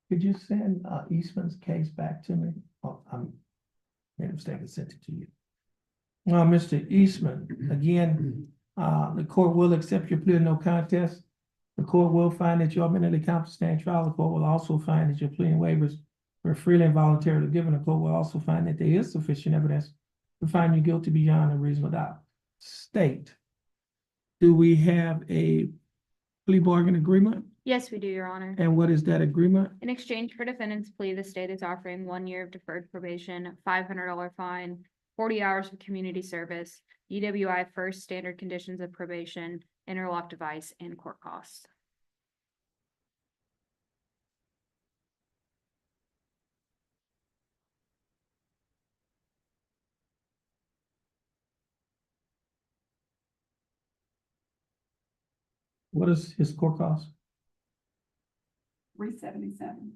Could you send Eastman's case back to me? Oh, I'm made a mistake and sent it to you. Mr. Eastman, again, the court will accept your plea of no contest. The court will find that you are mentally competent to stand trial. The court will also find that your plea and waivers were freely and voluntarily given. The court will also find that there is sufficient evidence to find you guilty beyond a reasonable doubt. State, do we have a plea bargain agreement? Yes, we do, Your Honor. And what is that agreement? In exchange for defendant's plea, the state is offering 1 year of deferred probation, $500 fine, 40 hours of community service, UWI first standard conditions of probation, interlock device, and court costs. What is his court cost? 377.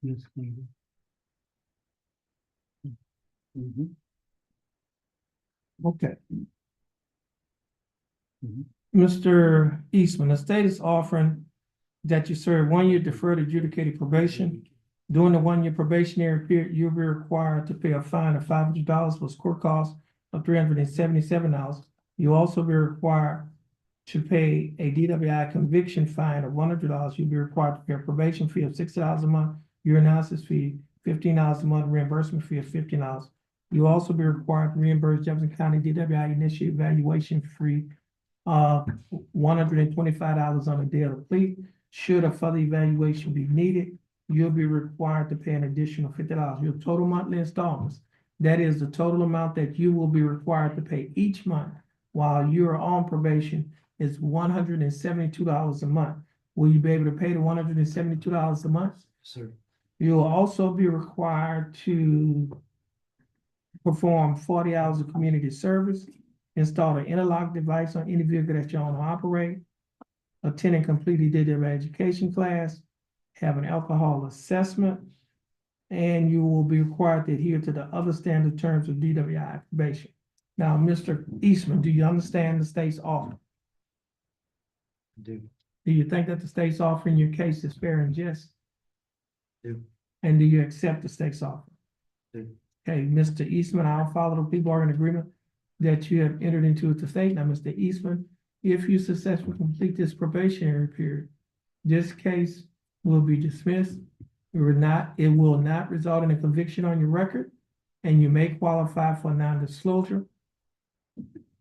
Yes, please. Okay. Mr. Eastman, the state is offering that you serve 1 year deferred adjudicated probation. During the 1 year probationary period, you'll be required to pay a fine of $500 plus court costs of $377. You'll also be required to pay a DWI conviction fine of $100. You'll be required to pay a probation fee of $60 a month, urinalysis fee, $15 a month, reimbursement fee of $15. You'll also be required to reimburse Jefferson County DWI initial evaluation fee of $125 on the day of the plea. Should a further evaluation be needed, you'll be required to pay an additional $50. Your total monthly installments, that is the total amount that you will be required to pay each month while you are on probation, is $172 a month. Will you be able to pay the $172 a month? Sir. You'll also be required to perform 40 hours of community service, install an interlock device on any vehicle that you own or operate, attend and complete a DWI education class, have an alcohol assessment, and you will be required to adhere to the other standard terms of DWI probation. Now, Mr. Eastman, do you understand the state's offer? Do. Do you think that the state's offer in your case is fair and just? Do. And do you accept the state's offer? Do. Okay, Mr. Eastman, I'll follow the plea bargain agreement that you have entered into with the state. Now, Mr. Eastman, if you successfully complete this probationary period, this case will be dismissed. It will not result in a conviction on your record, and you may qualify for non-disclosure.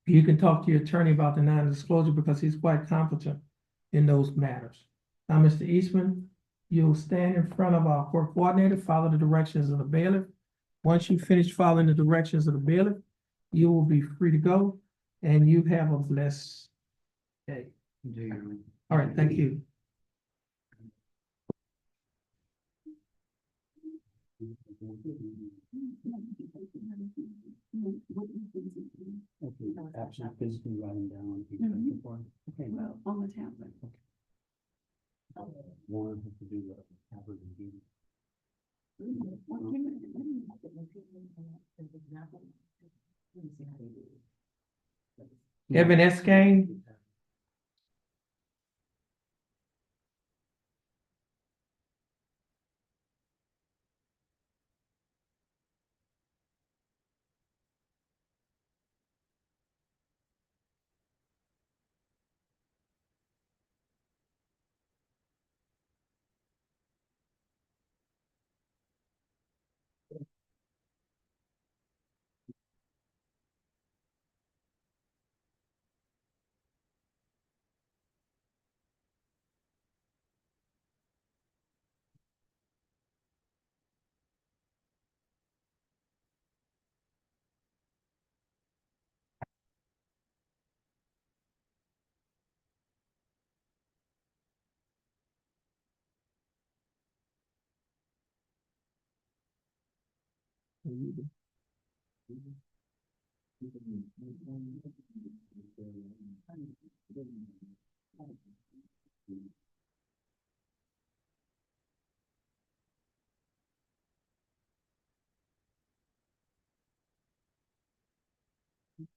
You can talk to your attorney about the non-disclosure because he's quite competent in those matters. Now, Mr. Eastman, you'll stand in front of our court coordinator, follow the directions of the bailiff. Once you finish following the directions of the bailiff, you will be free to go, and you have a blessed day. All right, thank you. Actually physically writing down. Okay, Well, on the tablet. one has to do the tablet and do. Evan Escaine,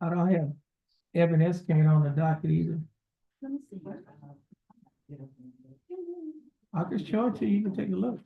I don't have Evan S. Kane on the docket either. I can show it to you, you can take a look.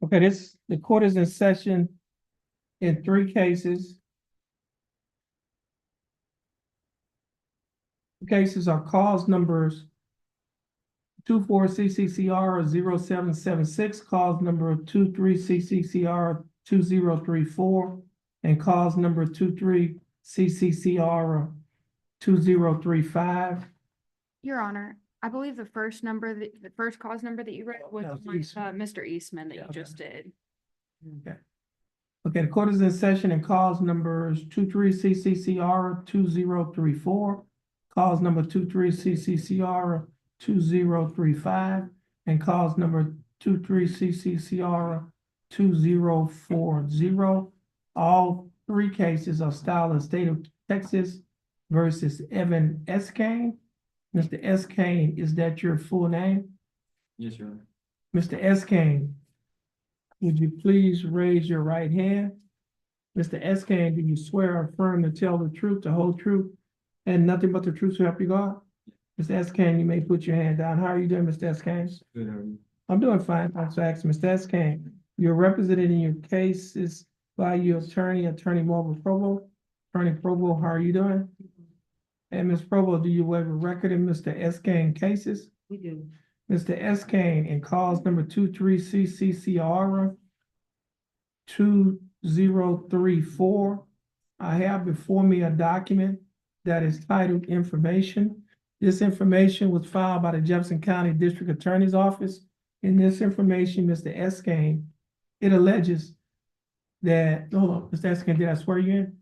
Okay, the court is in session in 3 cases. The cases are cause numbers 24 CCCR 0776, cause number 23 CCCR 2034, and cause number 23 CCCR 2035. Your Honor, I believe the first cause number that you read was No, one, Eastman. Mr. Eastman that Yeah, you okay. just did. Okay. Okay, the court is in session and cause numbers 23 CCCR 2034, cause number 23 CCCR 2035, and cause number 23 CCCR 2040. All 3 cases are styled in state of Texas versus Evan S. Kane. Mr. S. Kane, is that your full name? Yes, Your Honor. Mr. S. Kane, would you please raise your right hand? Mr. S. Kane, do you swear or affirm to tell the truth, the whole truth, and nothing but the truth to help you God? Ms. Escan, you may put your hand down. How are you doing, Mr. Escan? Good, how are you? I'm doing fine. Thanks for asking. Mr. Escan, you're represented in your cases by your attorney, Attorney Marvel Provo. Attorney Provo, how are you doing? And Ms. Provo, do you have a record in Mr. Escan cases? We do. Mr. Escan, in cause number 23 CCCR 2034, I have before me a document that is titled Information. This information was filed by the Jefferson County District Attorney's Office. In this information, Mr. Escan, it alleges that, hold on, Mr. Escan, did I swear you in?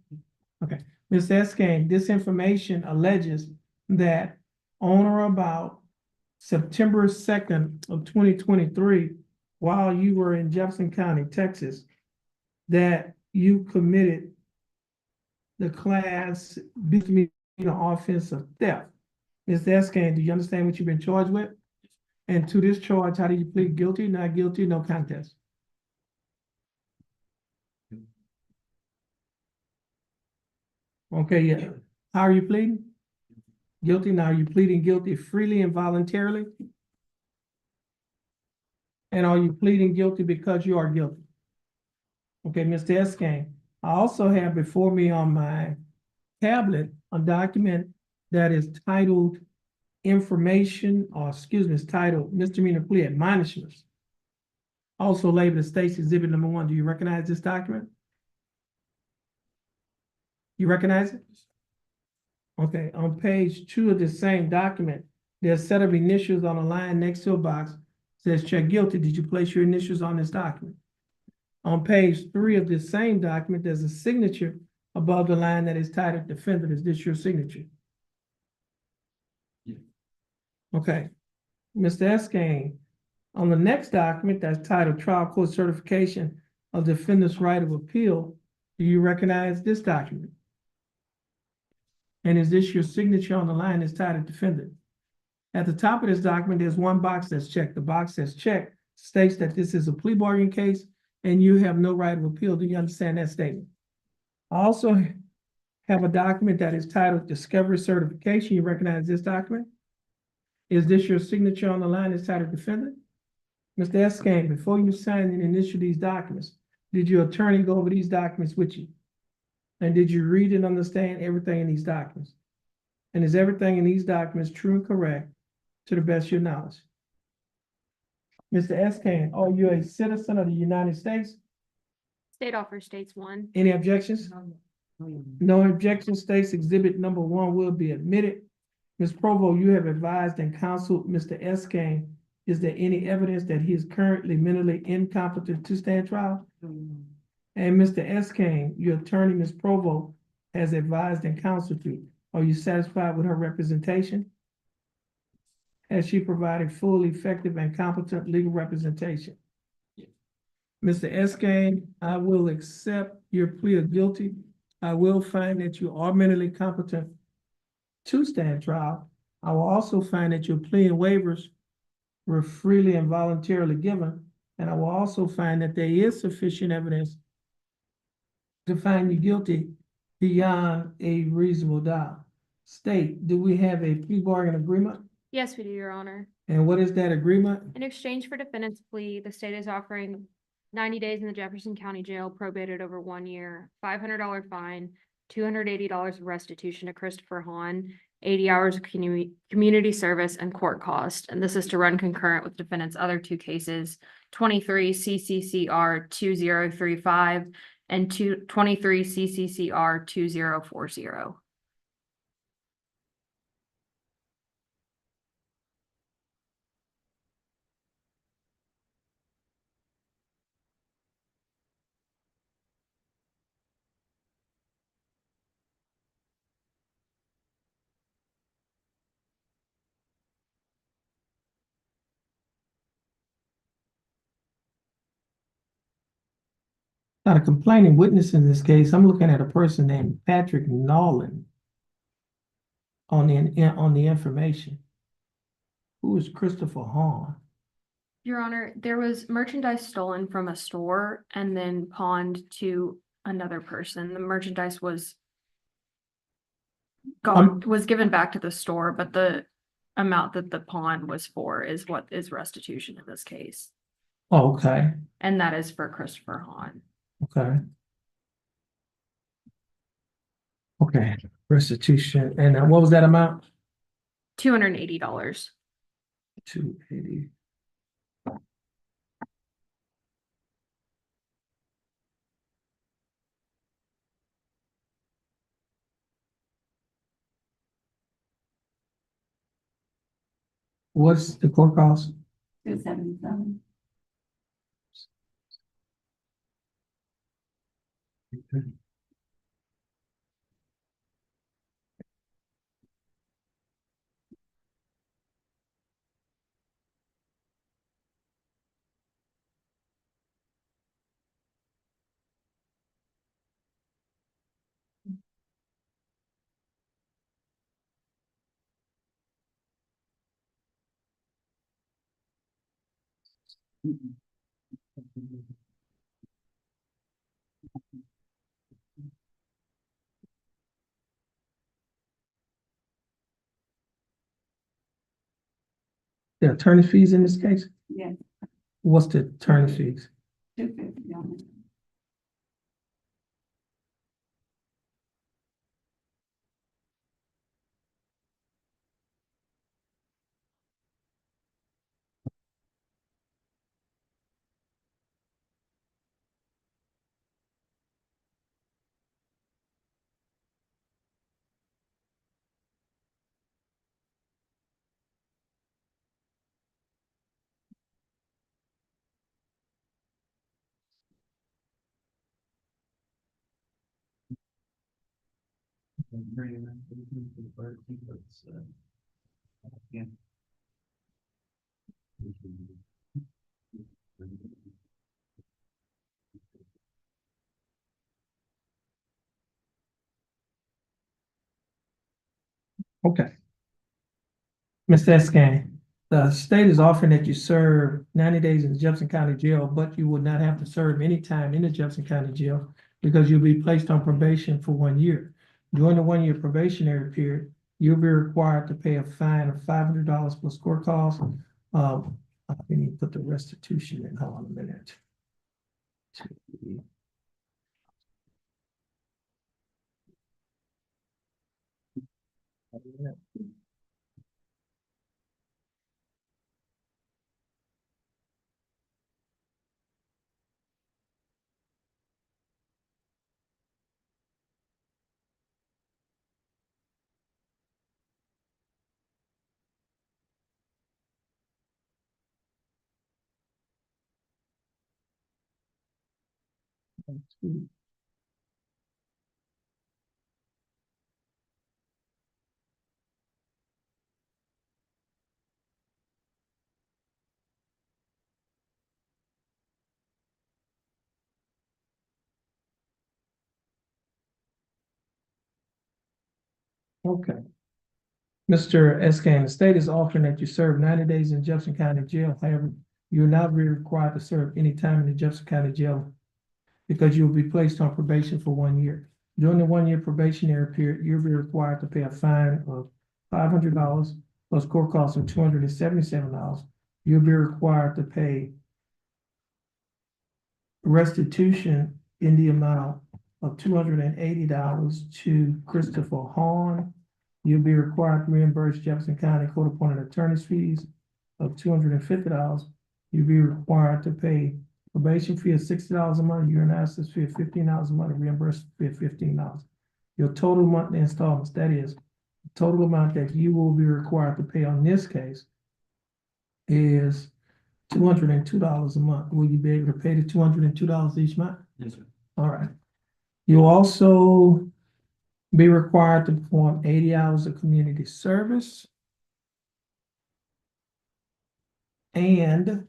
Okay, Mr. Escan, this information alleges that on or about September 2nd of 2023, while you were in Jefferson County, Texas, that you committed the class misdemeanor offense of theft. Mr. Escan, do you understand what you've been charged with? And to this charge, how do you plead? Guilty, not guilty, no contest? Okay, yeah. How are you pleading? Guilty. Now, are you pleading guilty freely and voluntarily? And are you pleading guilty because you are guilty? Okay, Mr. Escan, I also have before me on my tablet a document that is titled Information, or excuse me, it's titled Misdemeanor Plea Admonishments. Also labeled as State's Exhibit Number 1. Do you recognize this document? You recognize it? Okay, on page 2 of the same document, there's a set of initials on a line next to a box. Says check guilty. Did you place your initials on this document? On page 3 of the same document, there's a signature above the line that is titled Defendant. Is this your signature? Yeah. Okay. Mr. Escan, on the next document that's titled Trial Court Certification of Defendant's Right of Appeal, do you recognize this document? And is this your signature on the line that's titled Defendant? At the top of this document, there's one box that's checked. The box that's checked states that this is a plea bargain case and you have no right of appeal. Do you understand that statement? I also have a document that is titled Discovery Certification. You recognize this document? Is this your signature on the line that's titled Defendant? Mr. Escan, before you sign and initial these documents, did your attorney go over these documents with you? And did you read and understand everything in these documents? And is everything in these documents true and correct to the best of your knowledge? Mr. Escan, are you a citizen of the United States? State offers States 1. Any objections? No objection. States Exhibit Number 1 will be admitted. Ms. Provo, you have advised and counseled Mr. Escan. Is there any evidence that he is currently mentally incompetent to stand trial? And Mr. Escan, your attorney, Ms. Provo, has advised and counseled you. Are you satisfied with her representation? Has she provided full, effective, and competent legal representation? Yes. Mr. Escan, I will accept your plea of guilty. I will find that you are mentally competent to stand trial. I will also find that your plea and waivers were freely and voluntarily given. And I will also find that there is sufficient evidence to find you guilty beyond a reasonable doubt. State, do we have a plea bargain agreement? Yes, we do, Your Honor. And what is that agreement? In exchange for defendant's plea, the state is offering 90 days in the Jefferson County Jail, probated over 1 year, $500 fine, $280 of restitution to Christopher Hahn, 80 hours of community service and court cost. And this is to run concurrent with defendant's other 2 cases, 23 CCCR 2035 and 23 CCCR 2040. Not a complaining witness in this case. I'm looking at a person named Patrick Nolan on the information. Who is Christopher Hahn? Your Honor, there was merchandise stolen from a store and then pawned to another person. The merchandise was given back to the store, but the amount that the pawn was for is what is restitution in this case. Oh, okay, And that is for Christopher Hahn. okay. Okay, restitution, and what was that amount? $280. 280. What's the court cost? 277. The attorney fees in this case? Yes, What's the attorney fees? 250 on it. Yeah. Okay. Mr. Escan, the state is offering that you serve 90 days in the Jefferson County Jail, but you would not have to serve any time in the Jefferson County Jail because you'll be placed on probation for 1 year. During the 1 year probationary period, you'll be required to pay a fine of $500 plus court costs. I need to put the restitution in. Hold on a minute. Okay. Mr. Escan, the state is offering that you serve 90 days in Jefferson County Jail. However, you'll not be required to serve any time in the Jefferson County Jail because you'll be placed on probation for 1 year. During the 1 year probationary period, you'll be required to pay a fine of $500 plus court costs of $277. You'll be required to pay restitution in the amount of $280 to Christopher Hahn. You'll be required to reimburse Jefferson County Court appointed attorney's fees of $250. You'll be required to pay probation fee of $60 a month, urine access fee of $15 a month, and reimbursement fee of $15. Your total monthly installments, that is, the total amount that you will be required to pay on this case is $202 a month. Will you be able to pay the $202 each month? Yes, sir. All right. You'll also be required to perform 80 hours of community service. And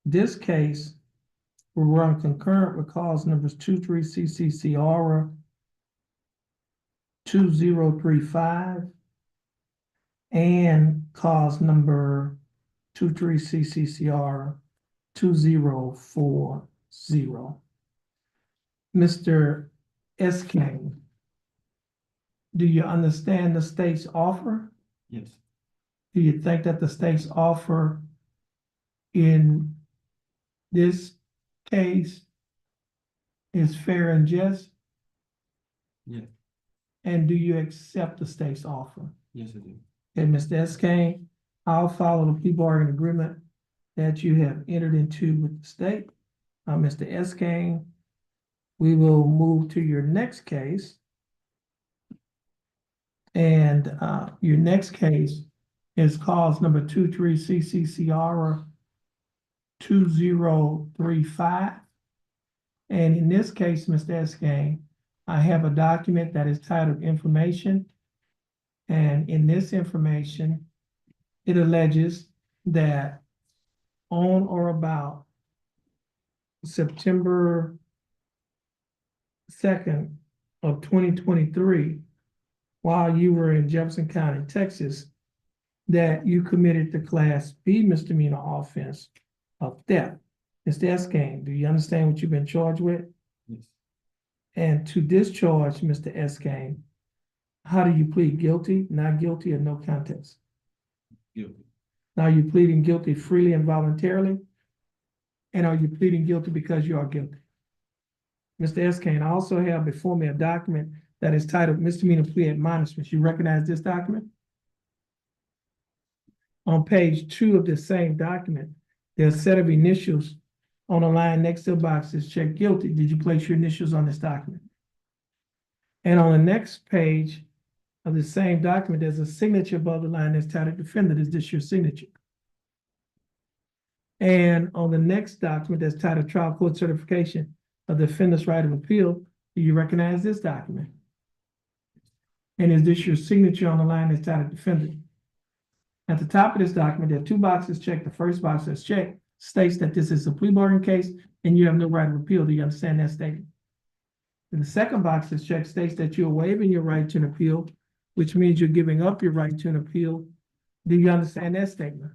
this case will run concurrent with cause numbers 23CCCR 2035 and cause number 23CCCR 2040. Mr. Escan, do you understand the state's offer? Yes. Do you think that the state's offer in this case is fair and just? Yeah. And do you accept the state's offer? Yes, I do. Okay, Mr. Eskane, I'll follow the plea bargain agreement that you have entered into with the state. Mr. Eskane, we will move to your next case. And your next case is cause number 23 CCCR 2035. And in this case, Mr. Eskane, I have a document that is titled information. And in this information, it alleges that on or about September 2nd of 2023, while you were in Jefferson County, Texas, that you committed the Class B misdemeanor offense of theft. Mr. Eskane, do you understand what you've been charged with? Yes. And to discharge Mr. Eskane, how do you plead? Guilty, not guilty, or no contest? Guilty. Now, are you pleading guilty freely and voluntarily? And are you pleading guilty because you are guilty? Mr. Eskane, I also have before me a document that is titled misdemeanor plea admonishments. You recognize this document? On page 2 of the same document, there's a set of initials on a line next to the boxes check guilty. Did you place your initials on this document? And on the next page of the same document, there's a signature above the line that's titled defendant. Is this your signature? And on the next document that's titled trial court certification of the defendant's right of appeal, do you recognize this document? And is this your signature on the line that's titled defendant? At the top of this document, there are 2 boxes checked. The first box that's checked states that this is a plea bargain case and you have no right of appeal. Do you understand that statement? And the second box that's checked states that you're waiving your right to an appeal, which means you're giving up your right to an appeal. Do you understand that statement?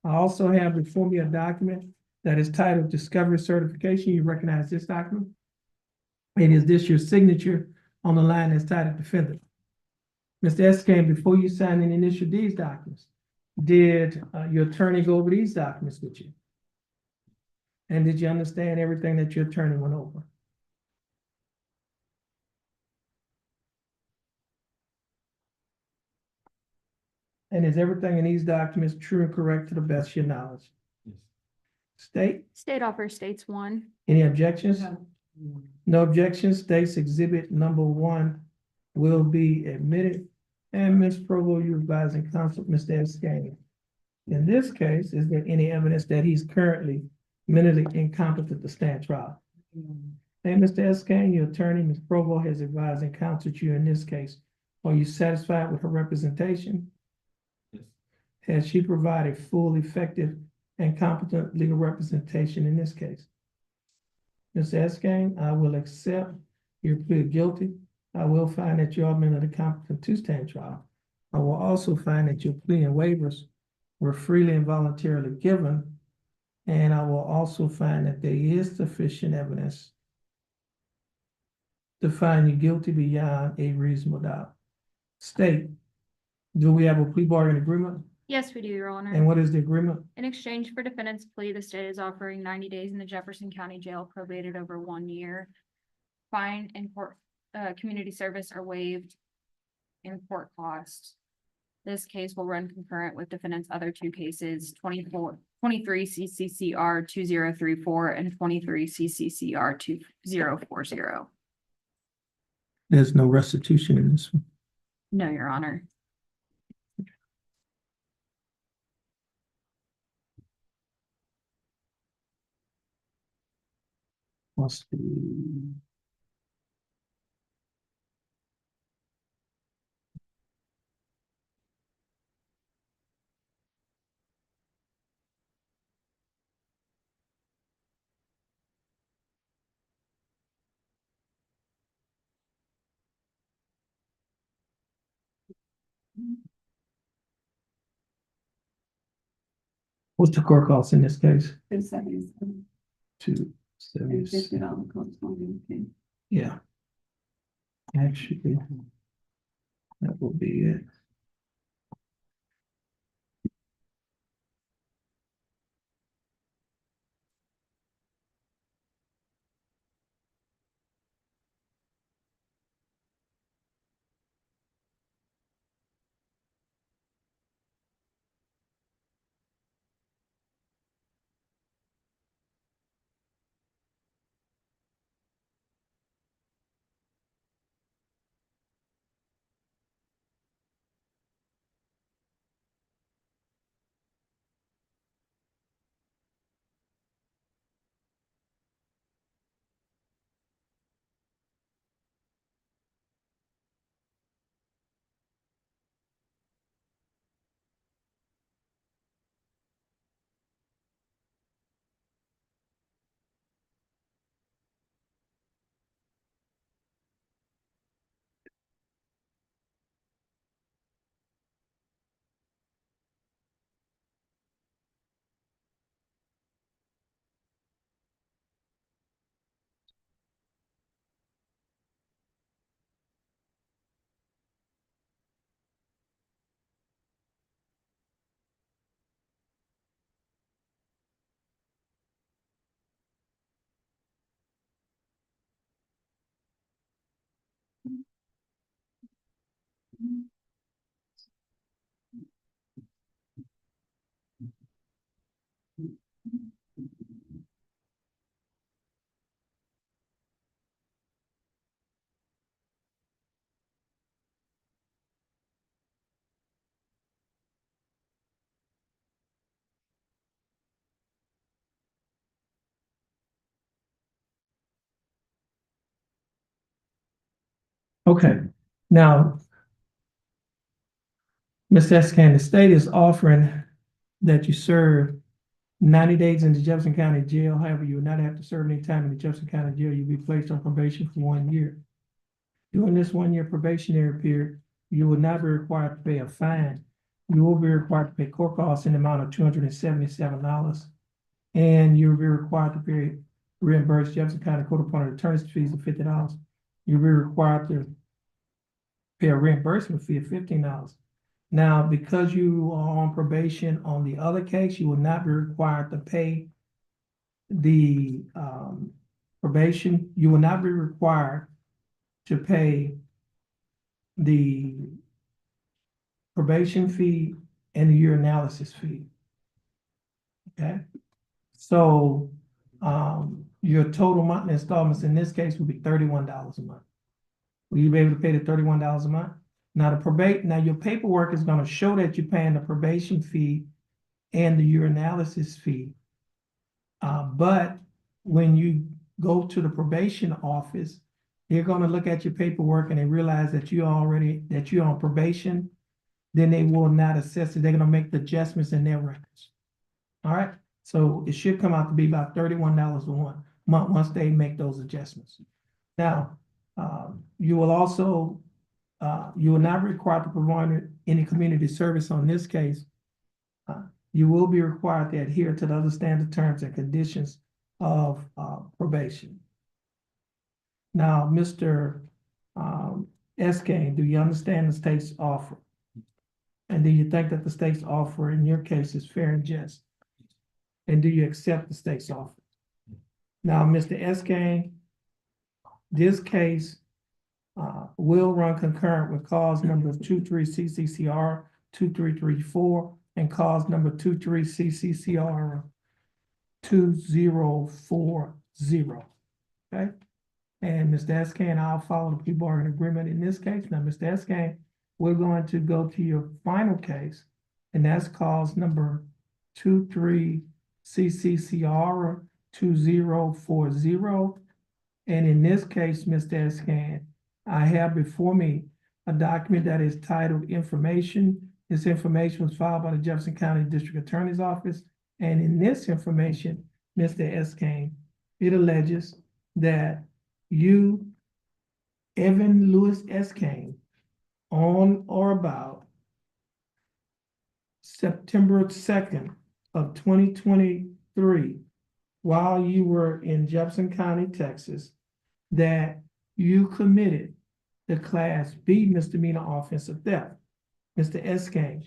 I also have before me a document that is titled discovery certification. You recognize this document? And is this your signature on the line that's titled defendant? Mr. Eskane, before you sign and initial these documents, did your attorney go over these documents with you? And did you understand everything that your attorney went over? And is everything in these documents true and correct to the best of your knowledge? Yes. State, State offer states 1. any objections? No objections. State's exhibit number 1 will be admitted. And Ms. Provo, you advising counsel, Mr. Eskane. In this case, is there any evidence that he's currently mentally incompetent to stand trial? And Mr. Eskane, your attorney, Ms. Provo, has advised and counseled you in this case. Are you satisfied with her representation? Yes. Has she provided full, effective, and competent legal representation in this case? Mr. Eskane, I will accept your plea of guilty. I will find that you are mentally competent to stand trial. I will also find that your plea and waivers were freely and voluntarily given. And I will also find that there is sufficient evidence to find you guilty beyond a reasonable doubt. State, do we have a plea bargain agreement? Yes, we do, Your Honor. And what is the agreement? In exchange for defendant's plea, the state is offering 90 days in the Jefferson County Jail probated over 1 year. Fine and court, community service are waived in court costs. This case will run concurrent with defendant's other 2 cases, 23 CCCR 2034 and 23 CCCR 2040. There's no restitution in this one. No, Your Honor. Must be. What's the court cost in this case? $277. 277. $50 corresponding fee. Yeah. Actually, that will be it. Okay, now, Ms. Escan, the state is offering that you serve 90 days in the Jefferson County Jail. However, you will not have to serve any time in the Jefferson County Jail. You'll be placed on probation for 1 year. During this 1 year probationary period, you will not be required to pay a fine. You will be required to pay court costs in the amount of $277. And you'll be required to pay reimburse Jefferson County Court appointed attorney's fees of $50. You'll be required to pay a reimbursement fee of $15. Now, because you are on probation on the other case, you will not be required to pay the probation. You will not be required to pay the probation fee and the urinalysis fee. Okay, so your total monthly installments in this case will be $31 a month. Will you be able to pay the $31 a month? Now now your paperwork is going to show that you're paying the probation fee and the urinalysis fee. But when you go to the probation office, they're going to look at your paperwork and they realize that you're on probation. Then they will not assess it. They're going to make the adjustments in their records. All right. So it should come out to be about $31 a month once they make those adjustments. Now, you will also you will not be required to provide any community service on this case. You will be required to adhere to the other standard terms and conditions of probation. Now, Mr. Escain, do you understand the state's offer? And do you think that the state's offer in your case is fair and just? And do you accept the state's offer? Now, Mr. Escain, this case will run concurrent with cause number 23 CCCR 2334 and cause number 23 CCCR 2040. Okay. And Mr. Escain, I'll follow the plea bargain agreement in this case. Now, Mr. Escain, we're going to go to your final case, and that's cause number 23 CCCR 2040. And in this case, Mr. Escain, I have before me a document that is titled Information. This information was filed by the Jefferson County District Attorney's Office. And in this information, Mr. Escain, it alleges that you, Evan Lewis Escain, on or about September 2nd of 2023, while you were in Jefferson County, Texas, that you committed the Class B misdemeanor offense of theft. Mr. Escain,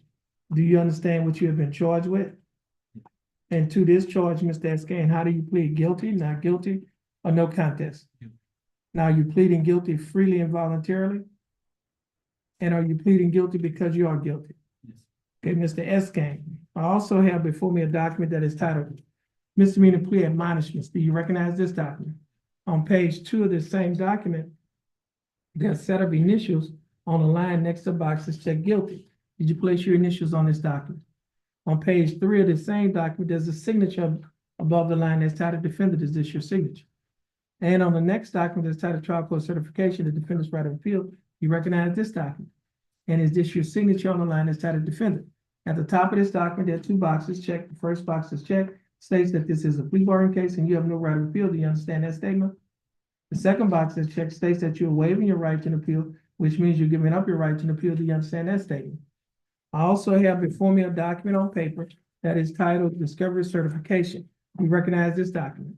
do you understand what you have been charged with? And to this charge, Mr. Escain, how do you plead? Guilty, not guilty, or no contest? Now, are you pleading guilty freely and voluntarily? And are you pleading guilty because you are guilty? Yes. Okay, Mr. Escain, I also have before me a document that is titled Misdemeanor Plea Admonishments. Do you recognize this document? On page 2 of this same document, there's a set of initials on the line next to the box that said guilty. Did you place your initials on this document? On page 3 of the same document, there's a signature above the line that's titled defendant. Is this your signature? And on the next document that's titled trial court certification, the defendant's right of appeal, you recognize this document. And is this your signature on the line that's titled defendant? At the top of this document, there are 2 boxes checked. The first box is checked, states that this is a plea bargain case and you have no right of appeal. Do you understand that statement? The second box is checked, states that you're waiving your right to an appeal, which means you're giving up your right to an appeal. Do you understand that statement? I also have before me a document on paper that is titled Discovery Certification. You recognize this document.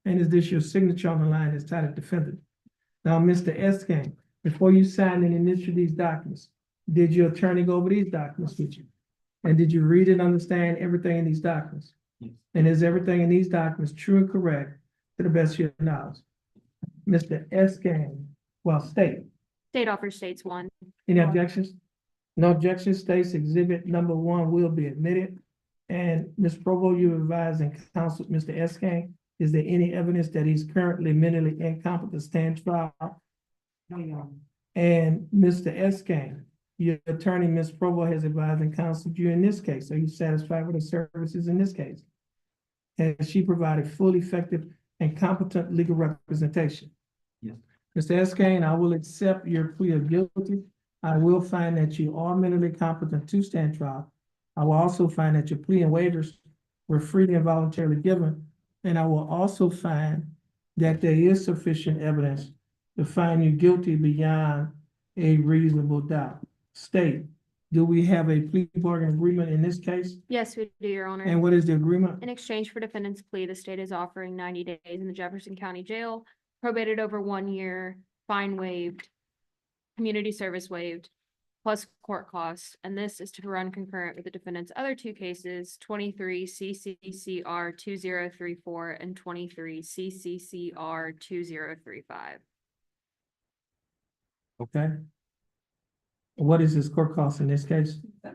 And is this your signature on the line that's titled defendant? Now, Mr. Escain, before you sign and initial these documents, did your attorney go over these documents with you? And did you read and understand everything in these documents? Yes. And is everything in these documents true and correct to the best of your knowledge? Mr. Escain, well, state, State offers states one. Any objections? No objections, states exhibit number one will be admitted. And Ms. Provo, you advise and counsel Mr. Eskane, is there any evidence that he's currently mentally incompetent to stand trial? No, Your Honor. And Mr. Eskane, your attorney, Ms. Provo, has advised and counseled you in this case. Are you satisfied with the services in this case? Has she provided full, effective, and competent legal representation? Yes. Mr. Eskane, I will accept your plea of guilty. I will find that you are mentally competent to stand trial. I will also find that your plea and waivers were freely and voluntarily given. And I will also find that there is sufficient evidence to find you guilty beyond a reasonable doubt. State, do we have a plea bargain agreement in this case? Yes, we do, Your Honor. And what is the agreement? In exchange for defendant's plea, the state is offering 90 days in the Jefferson County Jail, probated over 1 year, fine waived, community service waived, plus court costs. And this is to run concurrent with the defendant's other two cases, 23 CCCR 2034 and 23 CCCR 2035. Okay. What is this court cost in this case? I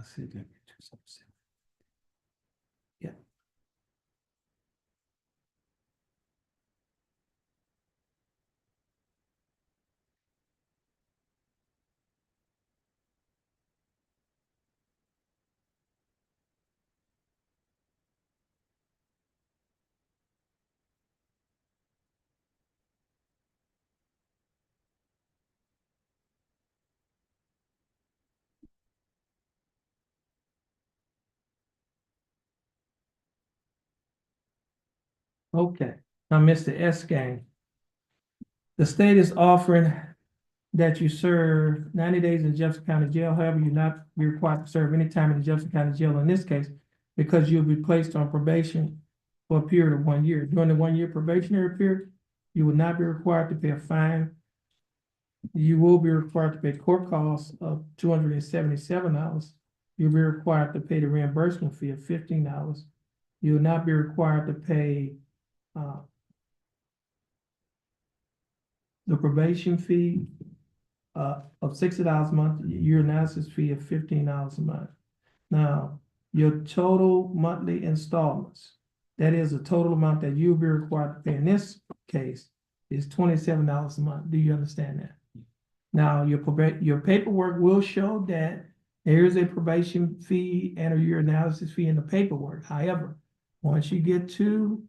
see that. Yeah. Okay, now, Mr. Eskang, the state is offering that you serve 90 days in Jefferson County Jail. However, you're not be required to serve any time in the Jefferson County Jail in this case because you'll be placed on probation for a period of 1 year. During the 1 year probationary period, you will not be required to pay a fine. You will be required to pay court costs of $277. You'll be required to pay the reimbursement fee of $15. You will not be required to pay the probation fee of $60 a month, your analysis fee of $15 a month. Now, your total monthly installments, that is the total amount that you'll be required to pay in this case, is $27 a month. Do you understand that? Now, your paperwork will show that there is a probation fee and a year analysis fee in the paperwork. However, once you get to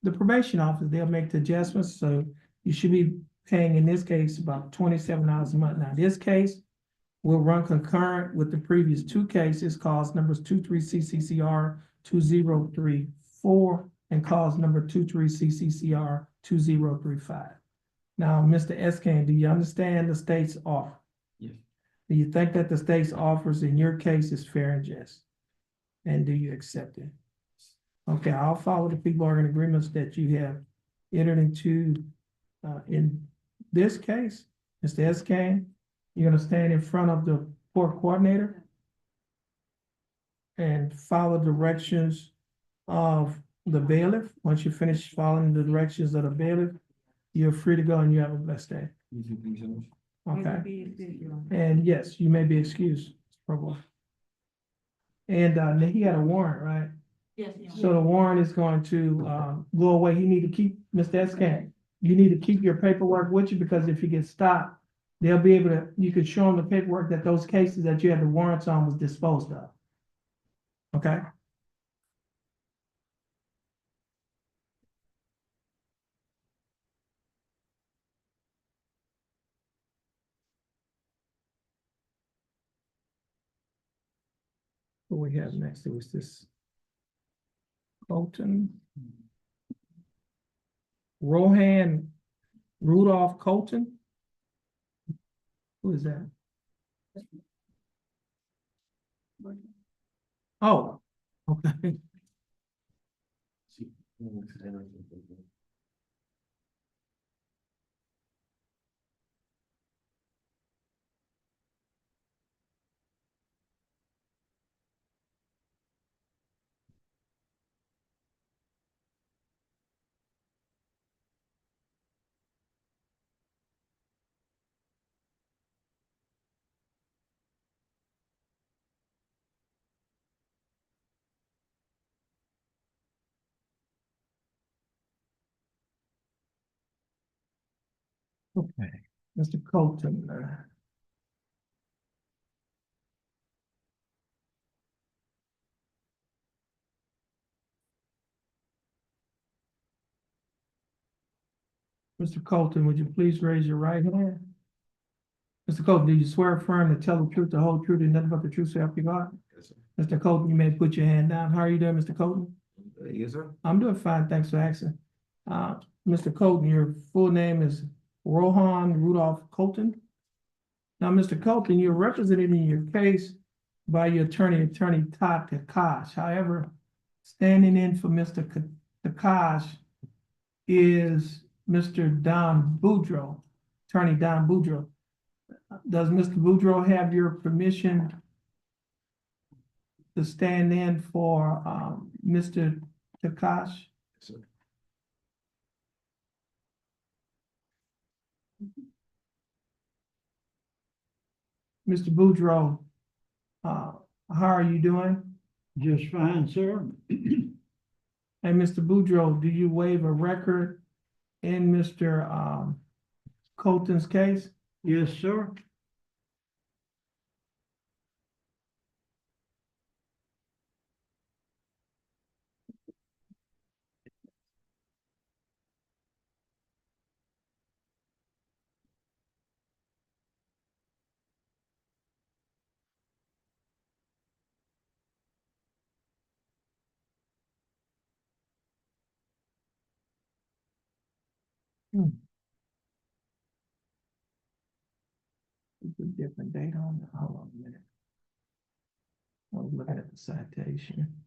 the probation office, they'll make the adjustments. So you should be paying, in this case, about $27 a month. Now, this case will run concurrent with the previous two cases, cause numbers 23 CCCR 2034 and cause number 23 CCCR 2035. Now, Mr. Eskane, do you understand the state's offer? Yes. Do you think that the state's offers in your case is fair and just? And do you accept it? Okay, I'll follow the plea bargain agreements that you have entered into in this case. Mr. Eskane, you're gonna stand in front of the court coordinator and follow directions of the bailiff. Once you finish following the directions of the bailiff, you're free to go and you have a blessed day. Thank you so much. Okay, and yes, you may be excused, Provost. And he had a warrant, right? Yes. So the warrant is going to go away. You need to keep, Mr. Eskane, you need to keep your paperwork with you because if you get stopped, they'll be able to, you could show them the paperwork that those cases that you had the warrants on was disposed of. Okay? What we have next, it was this Colton. Rohan Rudolph Colton. Who is that? Oh, okay. Okay, Mr. Colton. Mr. Colton, would you please raise your right hand? Mr. Colton, do you swear affirm to tell the truth, the whole truth, and nothing but the truth, so help you God? Yes, sir. Mr. Colton, you may put your hand down. How are you doing, Mr. Colton? Yes, sir. I'm doing fine, thanks for asking. Mr. Colton, your full name is Rohan Rudolph Colton. Now, Mr. Colton, you're represented in your case by your attorney, Todd Kakash. However, standing in for Mr. Kakash is Mr. Don Boudreau, Attorney Don Boudreau. Does Mr. Boudreau have your permission to stand in for Mr. Kakash? Yes, sir. Mr. Boudreau, how are you doing? Just fine, sir. And Mr. Boudreau, do you waive a record in Mr. Colton's case? Yes, sir. It's a different date on it. Hold on a minute. I was looking at the citation.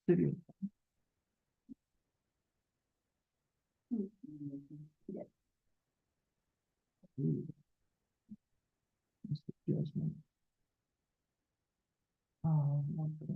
City of- Mr. Judgment. What the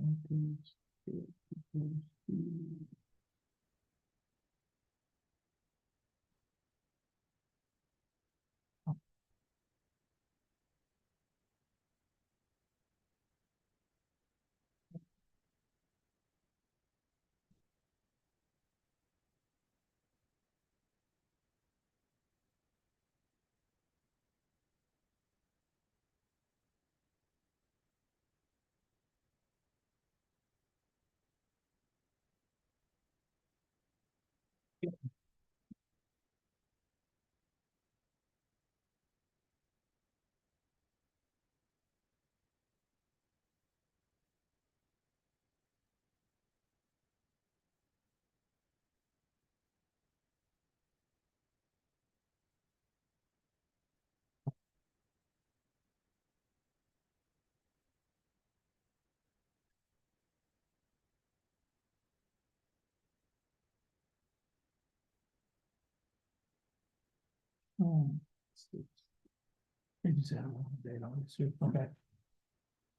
They just had a wrong date on it, sir. Okay.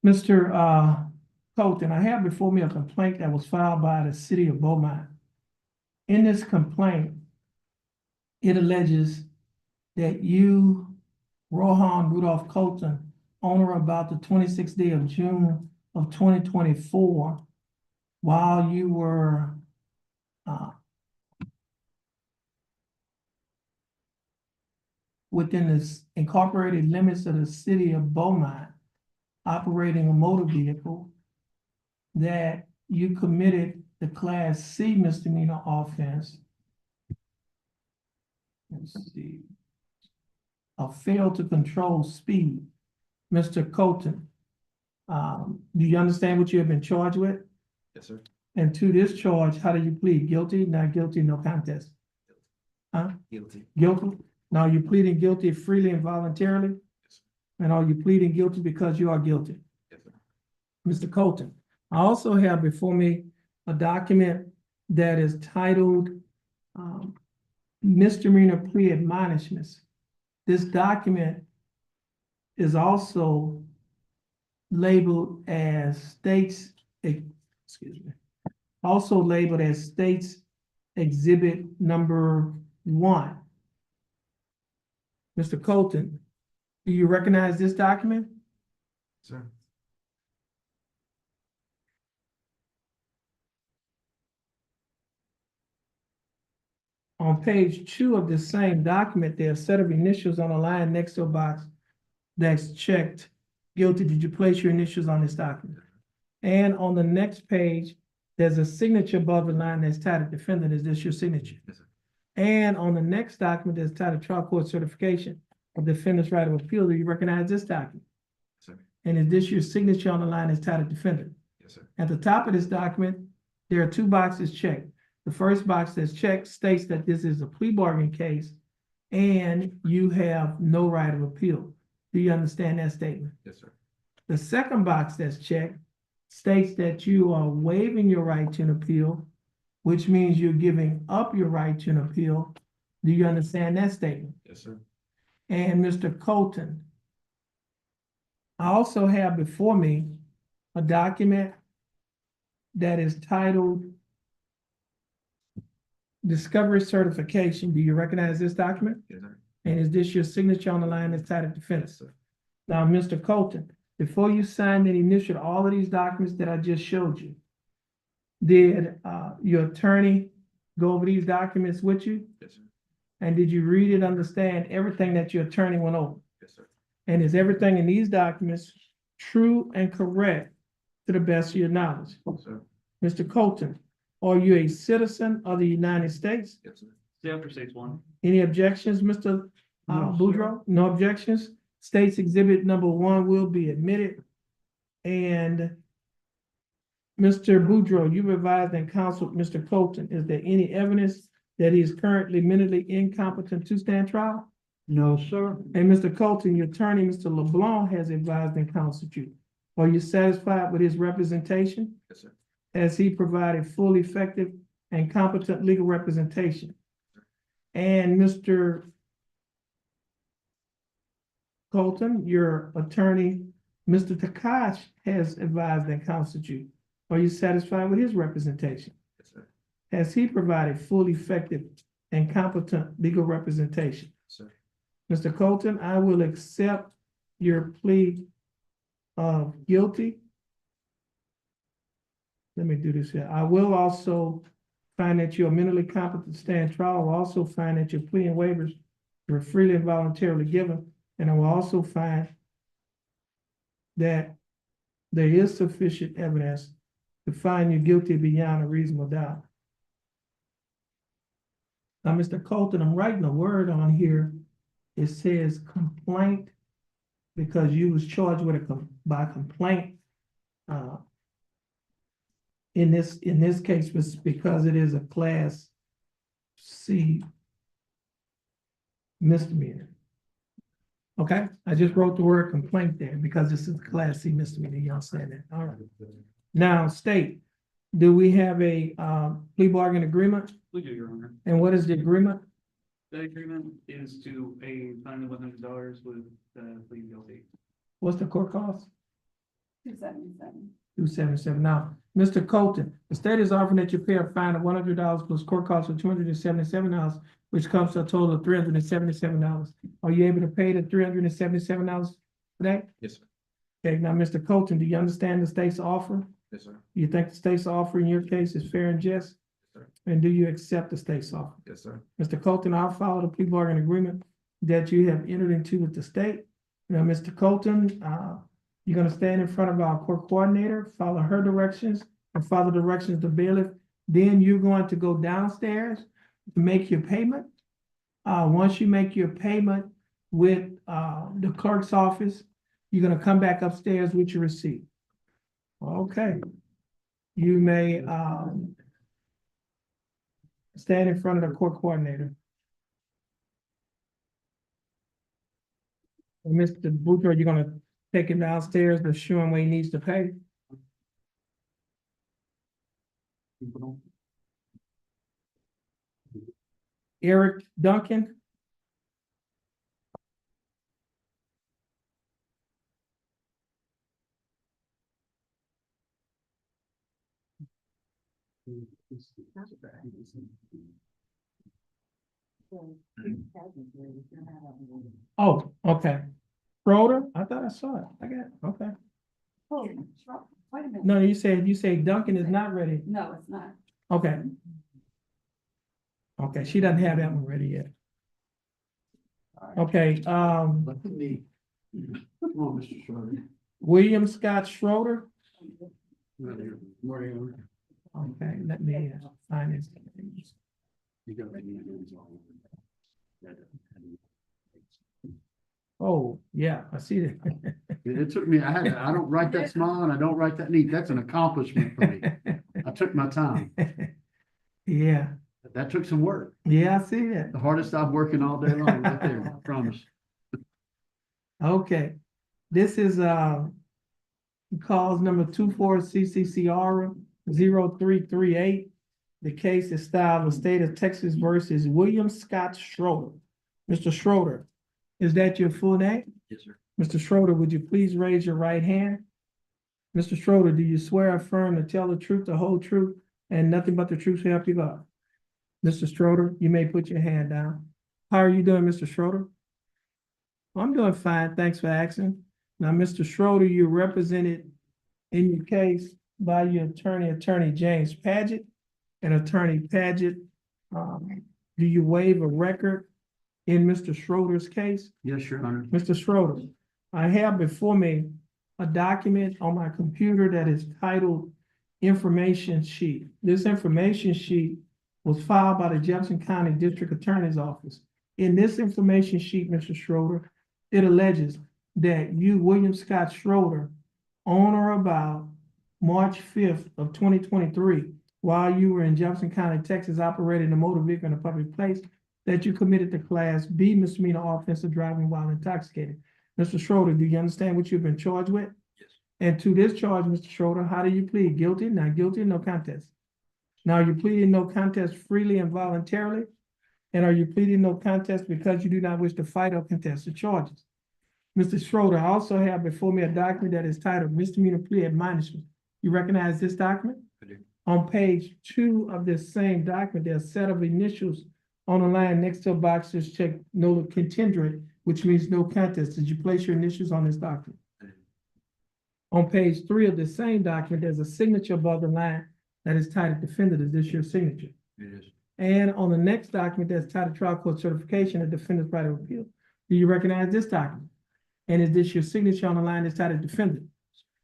Mr. Colton, I have before me a complaint that was filed by the city of Beaumont. In this complaint, it alleges that you, Rohan Rudolph Colton, on or about the 26th day of June of 2024, while you were within the incorporated limits of the city of Beaumont, operating a motor vehicle, that you committed the Class C misdemeanor offense. Let's see. Of fail to control speed. Mr. Colton, do you understand what you have been charged with? Yes, sir. And to this charge, how do you plead? Guilty, not guilty, no contest? Huh? Guilty. Guilty? Now you're pleading guilty freely and voluntarily? Yes, sir. And are you pleading guilty because you are guilty? Yes, sir. Mr. Colton, I also have before me a document that is titled misdemeanor plea admonishments. This document is also labeled as also labeled as States Exhibit number 1. Mr. Colton, do you recognize this document? Sir. on page 2 of the same document, there's a set of initials on a line next to a box that's checked guilty. Did you place your initials on this document? And on the next page, there's a signature above the line that's titled defendant. Is this your signature? Yes, sir. And on the next document that's titled trial court certification of defendant's right of appeal, do you recognize this document? Yes, sir. And is this your signature on the line that's titled defendant? Yes, sir. At the top of this document, there are 2 boxes checked. The first box that's checked states that this is a plea bargain case and you have no right of appeal. Do you understand that statement? Yes, sir. The second box that's checked states that you are waiving your right to an appeal, which means you're giving up your right to an appeal. Do you understand that statement? Yes, sir. And Mr. Colton, I also have before me a document that is titled Discovery Certification. Do you recognize this document? Yes, sir. And is this your signature on the line that's titled defense? Yes, sir. Now, Mr. Colton, before you signed and initialed all of these documents that I just showed you, did your attorney go over these documents with you? Yes, sir. And did you read and understand everything that your attorney went over? Yes, sir. And is everything in these documents true and correct to the best of your knowledge? Yes, sir. Mr. Colton, are you a citizen of the United States? Yes, sir. Stay after stage 1. Any objections, Mr. Boudreaux? No objections? State's exhibit number 1 will be admitted. And Mr. Boudreaux, you advised and counseled Mr. Colton. Is there any evidence that he is currently mentally incompetent to stand trial? No, sir. And Mr. Colton, your attorney, Mr. LeBlanc, has advised and counseled you. Are you satisfied with his representation? Yes, sir. Has he provided full, effective, and competent legal representation? And Mr. Colton, your attorney, Mr. Takash, has advised and counseled you. Are you satisfied with his representation? Yes, sir. Has he provided full, effective, and competent legal representation? Yes, sir. Mr. Colton, I will accept your plea of guilty. Let me do this here. I will also find that you are mentally competent to stand trial. I will also find that your plea and waivers were freely and voluntarily given. And I will also find that there is sufficient evidence to find you guilty beyond a reasonable doubt. Now, Mr. Colton, I'm writing a word on here. It says complaint because you was charged with by complaint. In this case, was because it is a Class C misdemeanor. Okay, I just wrote the word complaint there because this is a Class C misdemeanor. You understand that? All right. Now, state, do we have a plea bargain agreement? We do, Your Honor. And what is the agreement? The agreement is to pay fine of $100 with pleading guilty. What's the court cost? 277. 277. Now, Mr. Colton, the state is offering that you pay a fine of $100 plus court costs of $277, which comes to a total of $377. Are you able to pay the $377 today? Yes, sir. Okay, now, Mr. Colton, do you understand the state's offer? Yes, sir. You think the state's offer in your case is fair and just? Yes, sir. And do you accept the state's offer? Yes, sir. Mr. Colton, I'll follow the plea bargain agreement that you have entered into with the state. Now, Mr. Colton, you're gonna stand in front of our court coordinator, follow her directions, and follow the directions of the bailiff. Then you're going to go downstairs to make your payment. Once you make your payment with the clerk's office, you're gonna come back upstairs with your receipt. Okay. You may stand in front of the court coordinator. And Mr. Boudreaux, you're gonna take him downstairs to show him what he needs to pay. Eric Duncan. Oh, okay. Schroeder, I thought I saw it. I got it. Okay. Oh, wait a minute. No, you said Duncan is not ready. No, it's not. Okay. Okay, she doesn't have that one ready yet. Okay, Look at me. Come on, Mr. Schroeder. William Scott Schroeder. Morning. Okay, let me find his. You got my hands on. Oh, yeah, I see that. It took me, I don't write that small and I don't write that neat. That's an accomplishment for me. I took my time. Yeah, That took some work. yeah, I see that. The hardest I've working all day long right there, I promise. Okay, this is cause number 24 CCCR 0338. The case is styled the state of Texas versus William Scott Schroeder. Mr. Schroeder, is that your full name? Yes, sir. Mr. Schroeder, would you please raise your right hand? Mr. Schroeder, do you swear or affirm to tell the truth, the whole truth, and nothing but the truth so help you God? Mr. Schroeder, you may put your hand down. How are you doing, Mr. Schroeder? I'm doing fine, thanks for asking. Now, Mr. Schroeder, you're represented in your case by your attorney, Attorney James Paget. And Attorney Paget, do you waive a record in Mr. Schroeder's case? Yes, Your Honor. Mr. Schroeder, I have before me a document on my computer that is titled Information Sheet. This information sheet was filed by the Jefferson County District Attorney's Office. In this information sheet, Mr. Schroeder, it alleges that you, William Scott Schroeder, on or about March 5th of 2023, while you were in Jefferson County, Texas, operating a motor vehicle in a public place, that you committed the Class B misdemeanor offense of driving while intoxicated. Mr. Schroeder, do you understand what you've been charged with? Yes. And to this charge, Mr. Schroeder, how do you plead? Guilty, not guilty, no contest? Now, are you pleading no contest freely and voluntarily? And are you pleading no contest because you do not wish to fight or contest the charges? Mr. Schroeder, I also have before me a document that is titled Misdemeanor Plea Admonishment. You recognize this document? I do. On page 2 of this same document, there's a set of initials on the line next to a box that's checked no contendere, which means no contest. Did you place your initials on this document? I did. On page 3 of the same document, there's a signature above the line that is titled defendant. Is this your signature? It is. And on the next document that's titled trial court certification of defendant's right of appeal, do you recognize this document? And is this your signature on the line that's titled defendant?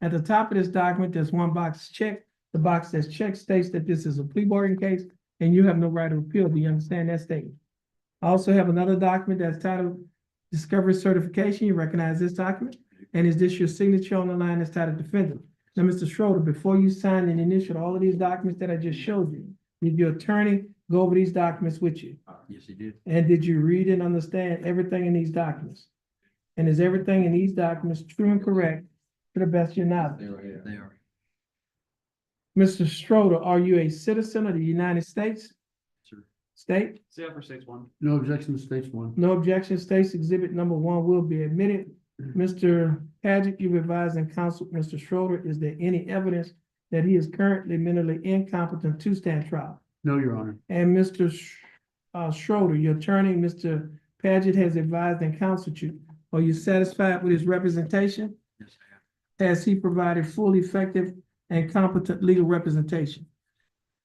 At the top of this document, there's one box checked. The box that's checked states that this is a plea bargain case and you have no right of appeal. Do you understand that statement? I also have another document that's titled discovery certification. You recognize this document? And is this your signature on the line that's titled defendant? Now, Mr. Schroeder, before you signed and initialed all of these documents that I just showed you, did your attorney go over these documents with you? Yes, he did. And did you read and understand everything in these documents? And is everything in these documents true and correct to the best of your knowledge? They are. Mr. Schroeder, are you a citizen of the United States? Sir. State? Say that for stage one. No objection to stage one. No objection. States exhibit number 1 will be admitted. Mr. Paget, you've advised and counseled Mr. Schroeder. Is there any evidence that he is currently mentally incompetent to stand trial? No, Your Honor. And Mr. Schroeder, your attorney, Mr. Paget, has advised and counseled you. Are you satisfied with his representation? Yes, I am. Has he provided full, effective, and competent legal representation?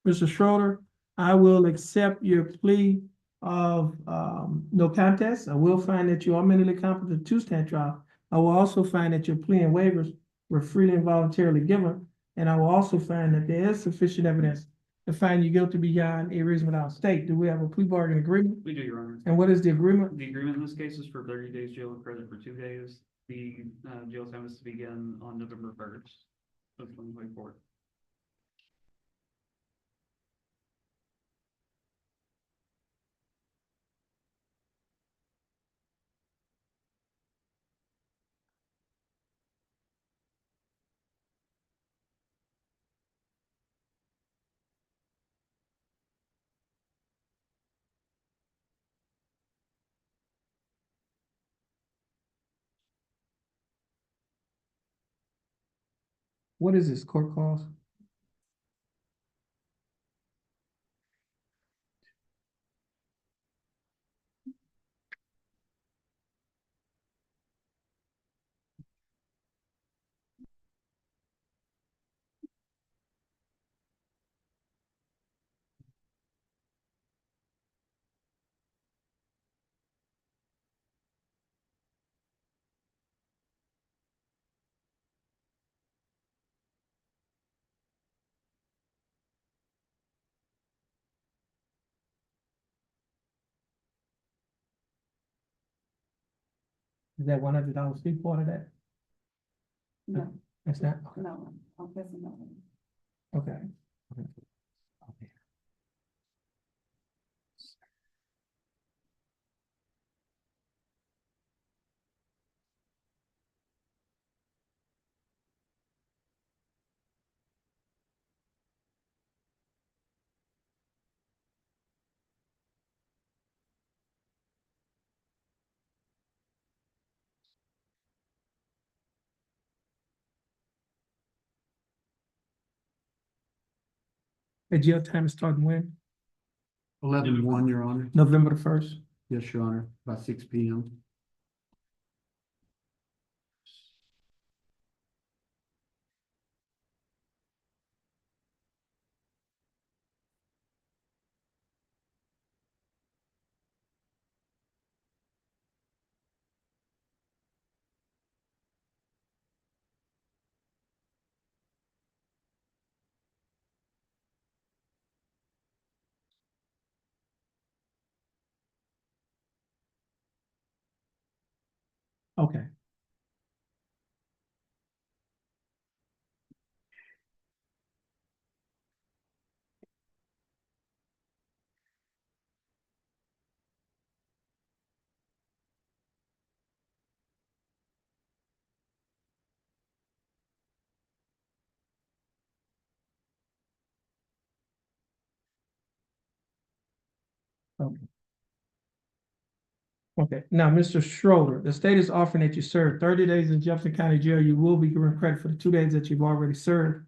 Mr. Schroeder, I will accept your plea of no contest. I will find that you are mentally competent to stand trial. I will also find that your plea and waivers were freely and voluntarily given. And I will also find that there is sufficient evidence to find you guilty beyond a reasonable doubt. State, do we have a plea bargain agreement? We do, Your Honor. And what is the agreement? The agreement in this case is for 30 days jail and credit for 2 days. The jail time is to begin on November 1st of 2024. What is this court cost? Is that $100 fee part of that? No, That's not, no, I'm guessing no. okay. The jail time is starting when? 11-1, Your Honor. November the 1st? Yes, Your Honor, by 6 p.m. Okay. Okay. Okay, now, Mr. Schroeder, the state is offering that you serve 30 days in Jefferson County Jail. You will be given credit for the 2 days that you've already served.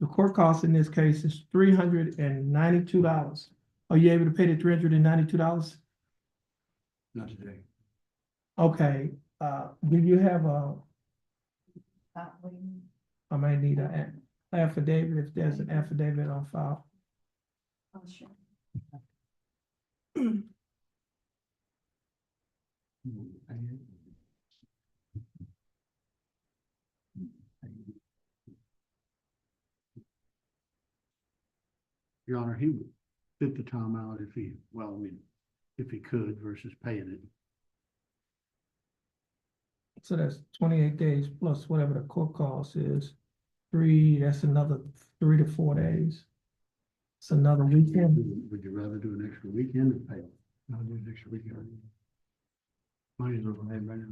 The court cost in this case is $392. Are you able to pay the $392? Not today. Okay, do you have I might need an affidavit if there's an affidavit on file. Oh, sure. Your Honor, he would fit the time out if he, well, I mean, if he could versus paying it. So that's 28 days plus whatever the court cost is. That's another 3 to 4 days. It's another weekend. Would you rather do an extra weekend or pay it? I'll do an extra weekend. Might as well go ahead right now.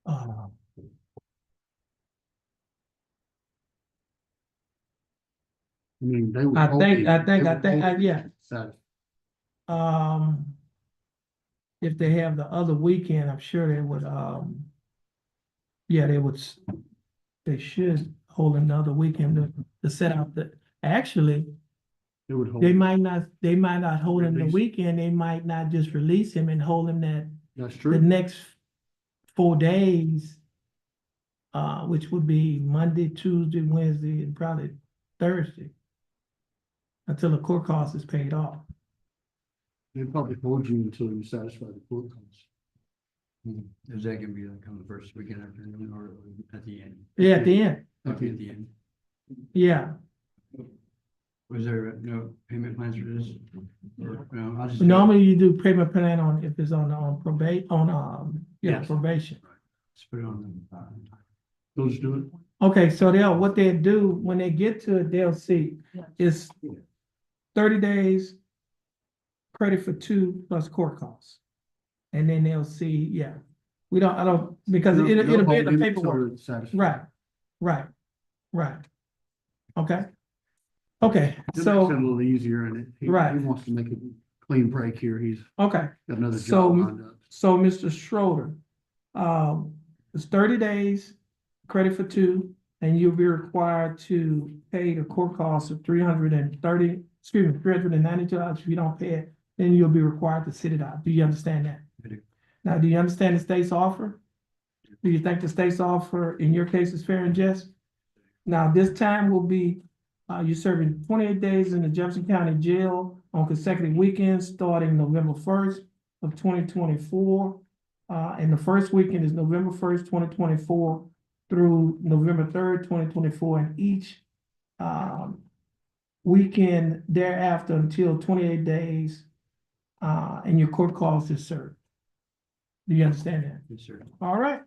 Uh, I mean, they would. I both think, be- I they think, would both be yeah. satisfied. If they have the other weekend, I'm sure they would, yeah, they should hold another weekend to set out actually, They would hold. they might not hold him the Release. weekend, they might not just release him and hold him That's the true. next 4 days, which would be Monday, Tuesday, Wednesday, and probably Thursday, until the court cost is paid off. They probably hold you until you satisfy the court costs. Is that gonna be like on the first weekend afternoon or at the end? Yeah, at the end, Okay. At the end. yeah. Was there no payment plans for this? Or, no, I'll just. Normally you do payment plan on, if it's on probation, Yes. probation. Just put it on the, Those do it. Okay, so what they'll do, when they get to it, they'll see, it's 30 days credit for 2 plus court costs. And then they'll see, yeah, because They'll- it'll they'll be in hold the him until paperwork. they're satisfied. Right. Okay. Okay, It makes it a so, little easier and he Right. wants to make a clean break here. He's okay, got another So- job lined up. so Mr. Schroeder, it's 30 days, credit for 2, and you'll be required to pay the court costs of $392. If you don't pay it, then you'll be required to sit it out. Do you understand that? I do. Now, do you understand the state's offer? Do you think the state's offer in your case is fair and just? Now, this time will be, you're serving 28 days in the Jefferson County Jail on consecutive weekends, starting November 1st of 2024. And the first weekend is November 1st, 2024 through November 3rd, 2024, and each we can thereafter until 28 days, and your court calls is served. Do you understand that? Yes, sir. All right.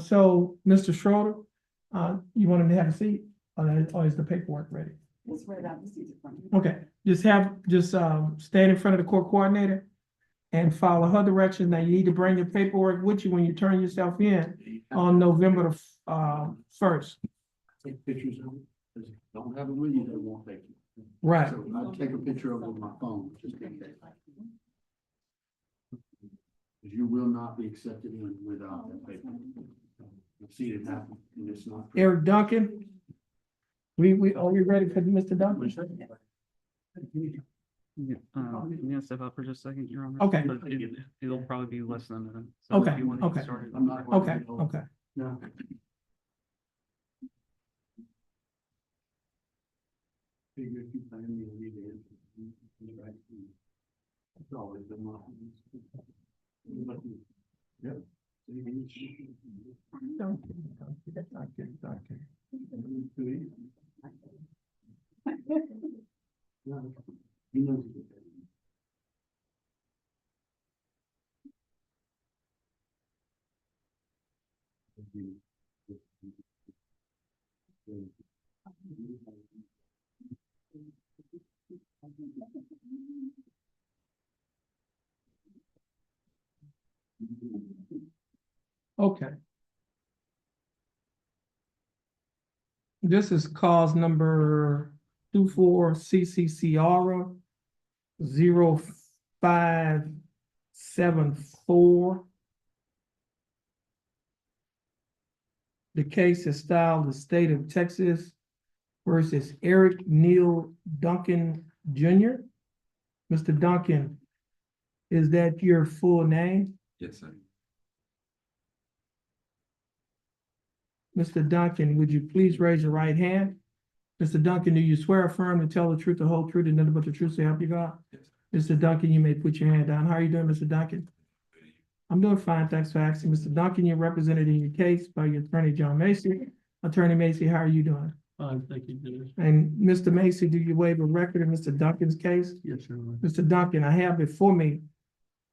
So, Mr. Schroeder, you want him to have a seat, or is the paperwork ready? It's right out the seat. Okay, just stand in front of the court coordinator and follow her directions. Now, you need to bring your paperwork with you when you turn yourself in on November the 1st. Take pictures of it, 'cause don't have it with you, they won't take it. Right. So I'll take a picture of it with my phone, just in case. Because you will not be accepted in without that paper. I've seen it happen, and it's not. Eric Duncan, are we ready for Mr. Duncan? Yeah, can you step up for just a second, Your Honor? Okay. But it'll probably be less than a minute. So if Okay, you want to get okay. started. I'm not. Okay, okay. No. Figure if you find me, you'll need to answer. Right. It's always been my. Yep. Duncan. He knows. Okay. This is cause number 24 CCCR 0574. The case is styled the state of Texas versus Eric Neil Duncan Jr. Mr. Duncan, is that your full name? Yes, sir. Mr. Duncan, would you please raise your right hand? Mr. Duncan, do you swear or affirm to tell the truth, the whole truth, and nothing but the truth to help you God? Yes. Mr. Duncan, you may put your hand down. How are you doing, Mr. Duncan? I'm doing fine, thanks for asking. Mr. Duncan, you're represented in your case by your attorney, John Macy. Attorney Macy, how are you doing? Fine, thank you, Dennis. And Mr. Macy, do you waive a record of Mr. Duncan's case? Yes, sir. Mr. Duncan, I have before me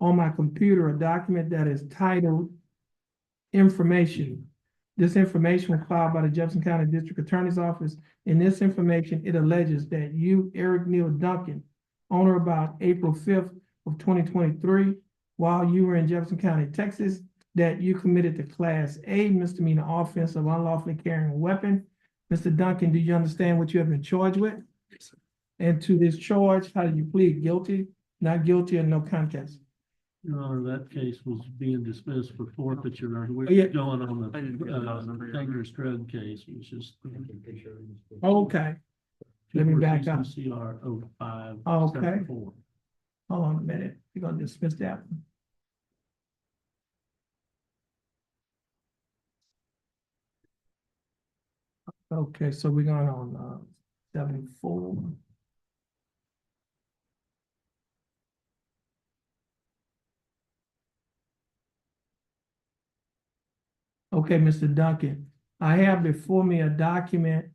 on my computer a document that is titled Information. This information was filed by the Jefferson County District Attorney's Office. In this information, it alleges that you, Eric Neil Duncan, on or about April 5th of 2023, while you were in Jefferson County, Texas, that you committed the Class A misdemeanor offense of unlawfully carrying a weapon. Mr. Duncan, do you understand what you have been charged with? Yes, sir. And to this charge, how do you plead? Guilty, not guilty, or no contest? Your Honor, that case was being dismissed for forfeiture. We're Yeah. going on I didn't get the file number, Your Honor. dangerous drug case, which is. Okay, let me back up. CR 05. Okay. 74. Hold on a minute. We're gonna dismiss that one. Okay, so we're going on 74. Okay, Mr. Duncan, I have before me a document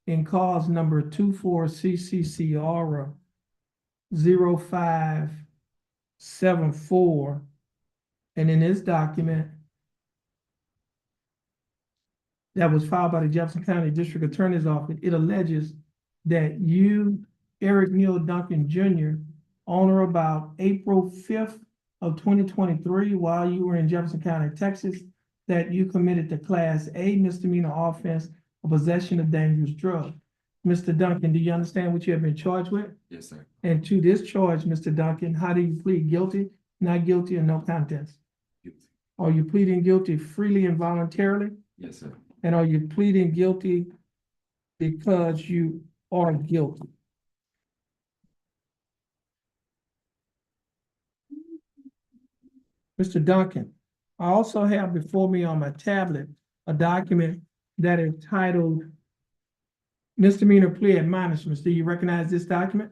in cause number 24 CCCR 0574. And in this document that was filed by the Jefferson County District Attorney's Office, it alleges that you, Eric Neil Duncan Jr., on or about April 5th of 2023, while you were in Jefferson County, Texas, that you committed the Class A misdemeanor offense of possession of dangerous drug. Mr. Duncan, do you understand what you have been charged with? Yes, sir. And to this charge, Mr. Duncan, how do you plead? Guilty, not guilty, or no contest? Guilty. Are you pleading guilty freely and voluntarily? Yes, sir. And are you pleading guilty because you are guilty? Mr. Duncan, I also have before me on my tablet a document that is titled Misdemeanor Plea Admonishments. Do you recognize this document?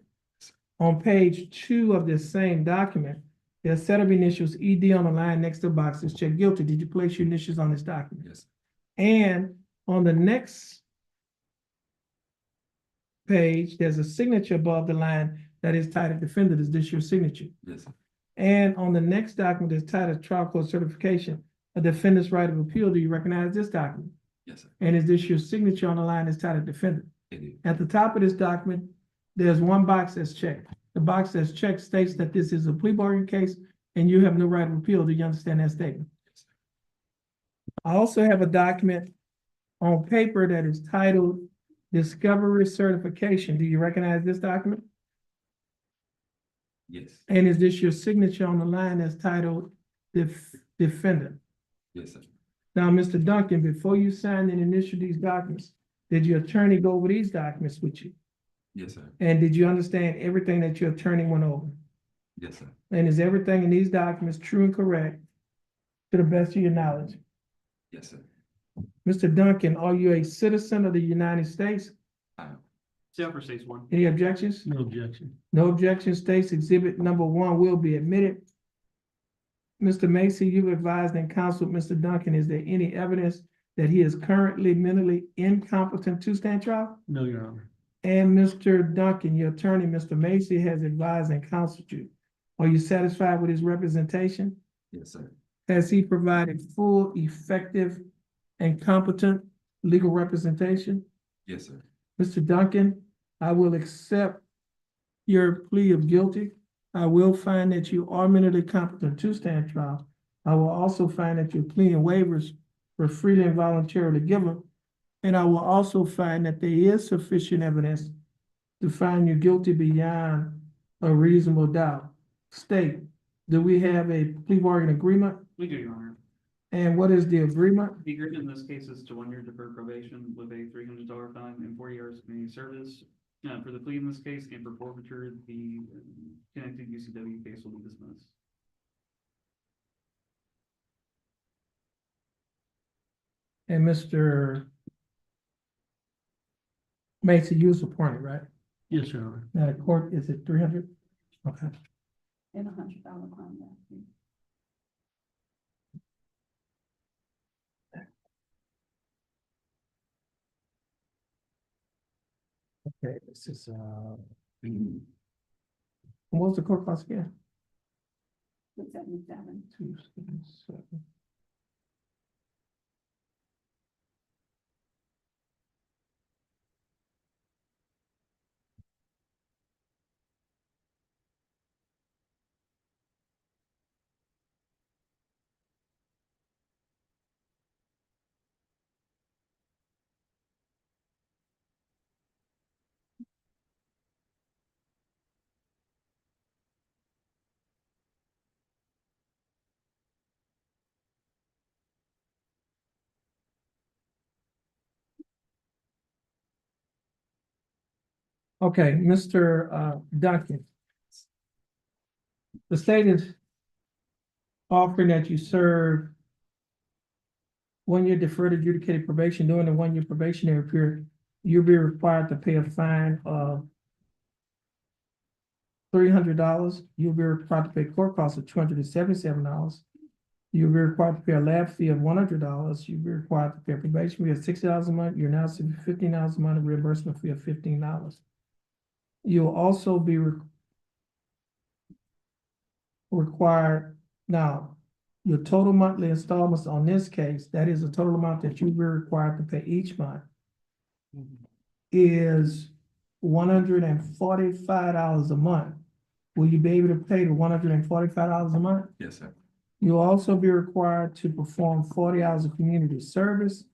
On page 2 of this same document, there's a set of initials ED on the line next to the boxes. Check guilty. Did you place your initials on this document? Yes. And on the next page, there's a signature above the line that is titled defendant. Is this your signature? Yes, sir. And on the next document that's titled trial court certification, a defendant's right of appeal, do you recognize this document? Yes, sir. And is this your signature on the line that's titled defendant? It is. At the top of this document, there's one box that's checked. The box that's checked states that this is a plea bargain case and you have no right of appeal. Do you understand that statement? Yes, sir. I also have a document on paper that is titled discovery certification. Do you recognize this document? Yes. And is this your signature on the line that's titled defendant? Yes, sir. Now, Mr. Duncan, before you signed and initialed these documents, did your attorney go over these documents with you? Yes, sir. And did you understand everything that your attorney went over? Yes, sir. And is everything in these documents true and correct to the best of your knowledge? Yes, sir. Mr. Duncan, are you a citizen of the United States? I am. Self for stage one. Any objections? No objection. No objection. States exhibit number 1 will be admitted. Mr. Macy, you've advised and counseled Mr. Duncan. Is there any evidence that he is currently mentally incompetent to stand trial? No, Your Honor. And Mr. Duncan, your attorney, Mr. Macy, has advised and counseled you. Are you satisfied with his representation? Yes, sir. Has he provided full, effective, and competent legal representation? Yes, sir. Mr. Duncan, I will accept your plea of guilty. I will find that you are mentally competent to stand trial. I will also find that your plea and waivers were freely and voluntarily given. And I will also find that there is sufficient evidence to find you guilty beyond a reasonable doubt. State, do we have a plea bargain agreement? We do, Your Honor. And what is the agreement? The agreement in this case is to 1 year deferred probation with a $300 fine and 40 hours of community service. For the plea in this case and for forfeiture, the connected UCW case will be dismissed. And Mr. Macy, you was appointed, right? Yes, Your Honor. Now the court, is it 300? Okay. And $100 fine, yeah. Okay, this is, what was the court cost again? 277. 277. Okay, Mr. Duncan. The state is offering that you serve 1 year deferred adjudicated probation. During the 1 year probationary period, you'll be required to pay a fine of $300. You'll be required to pay court costs of $277. You'll be required to pay a lab fee of $100. You'll be required to pay a probation fee of $60 a month. You're now $15 a month, a reimbursement fee of $15. You'll also be required, now, your total monthly installments on this case, that is the total amount that you'll be required to pay each month, is $145 a month. Will you be able to pay the $145 a month? Yes, sir. You'll also be required to perform 40 hours of community service.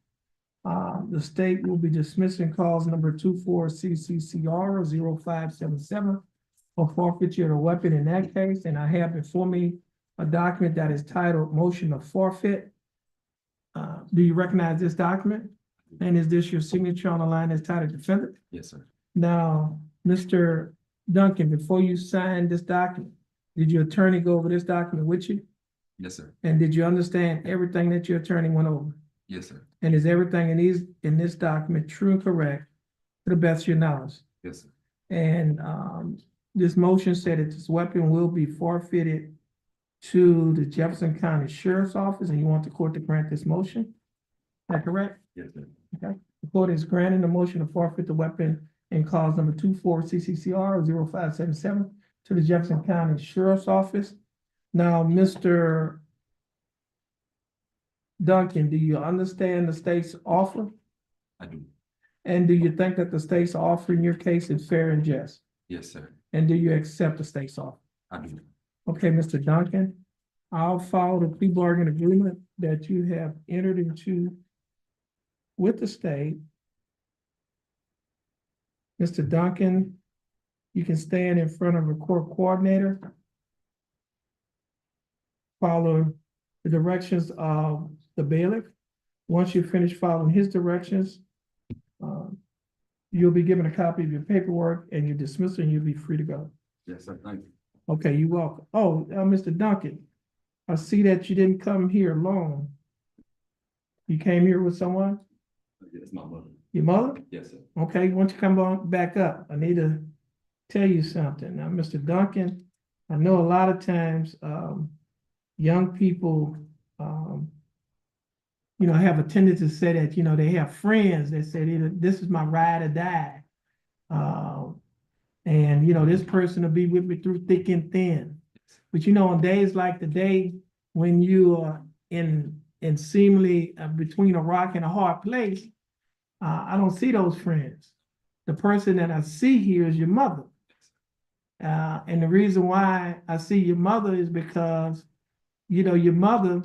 The state will be dismissing cause number 24 CCCR 0577 for forfeiture of a weapon in that case. And I have before me a document that is titled motion of forfeit. Do you recognize this document? And is this your signature on the line that's titled defendant? Yes, sir. Now, Mr. Duncan, before you signed this document, did your attorney go over this document with you? Yes, sir. And did you understand everything that your attorney went over? Yes, sir. And is everything in this document true and correct to the best of your knowledge? Yes, sir. And this motion said that this weapon will be forfeited to the Jefferson County Sheriff's Office, and you want the court to grant this motion? Is that correct? Yes, sir. Okay. The court is granting the motion to forfeit the weapon in cause number 24 CCCR 0577 to the Jefferson County Sheriff's Office. Now, Mr. Duncan, do you understand the state's offer? I do. And do you think that the state's offer in your case is fair and just? Yes, sir. And do you accept the state's offer? I do. Okay, Mr. Duncan, I'll follow the plea bargain agreement that you have entered into with the state. Mr. Duncan, you can stand in front of a court coordinator. Follow the directions of the bailiff. Once you finish following his directions, you'll be given a copy of your paperwork and your dismissal, and you'll be free to go. Yes, sir. Thank you. Okay, you're welcome. Oh, Mr. Duncan, I see that you didn't come here alone. You came here with someone? It's my mother. Your mother? Yes, sir. Okay, why don't you come on back up? I need to tell you something. Now, Mr. Duncan, I know a lot of times, young people, have a tendency to say that, they have friends that say, this is my ride or die. And, this person will be with me through thick and thin. But, on days like today, when you are in seemingly between a rock and a hard place, I don't see those friends. The person that I see here is your mother. And the reason why I see your mother is because, your mother,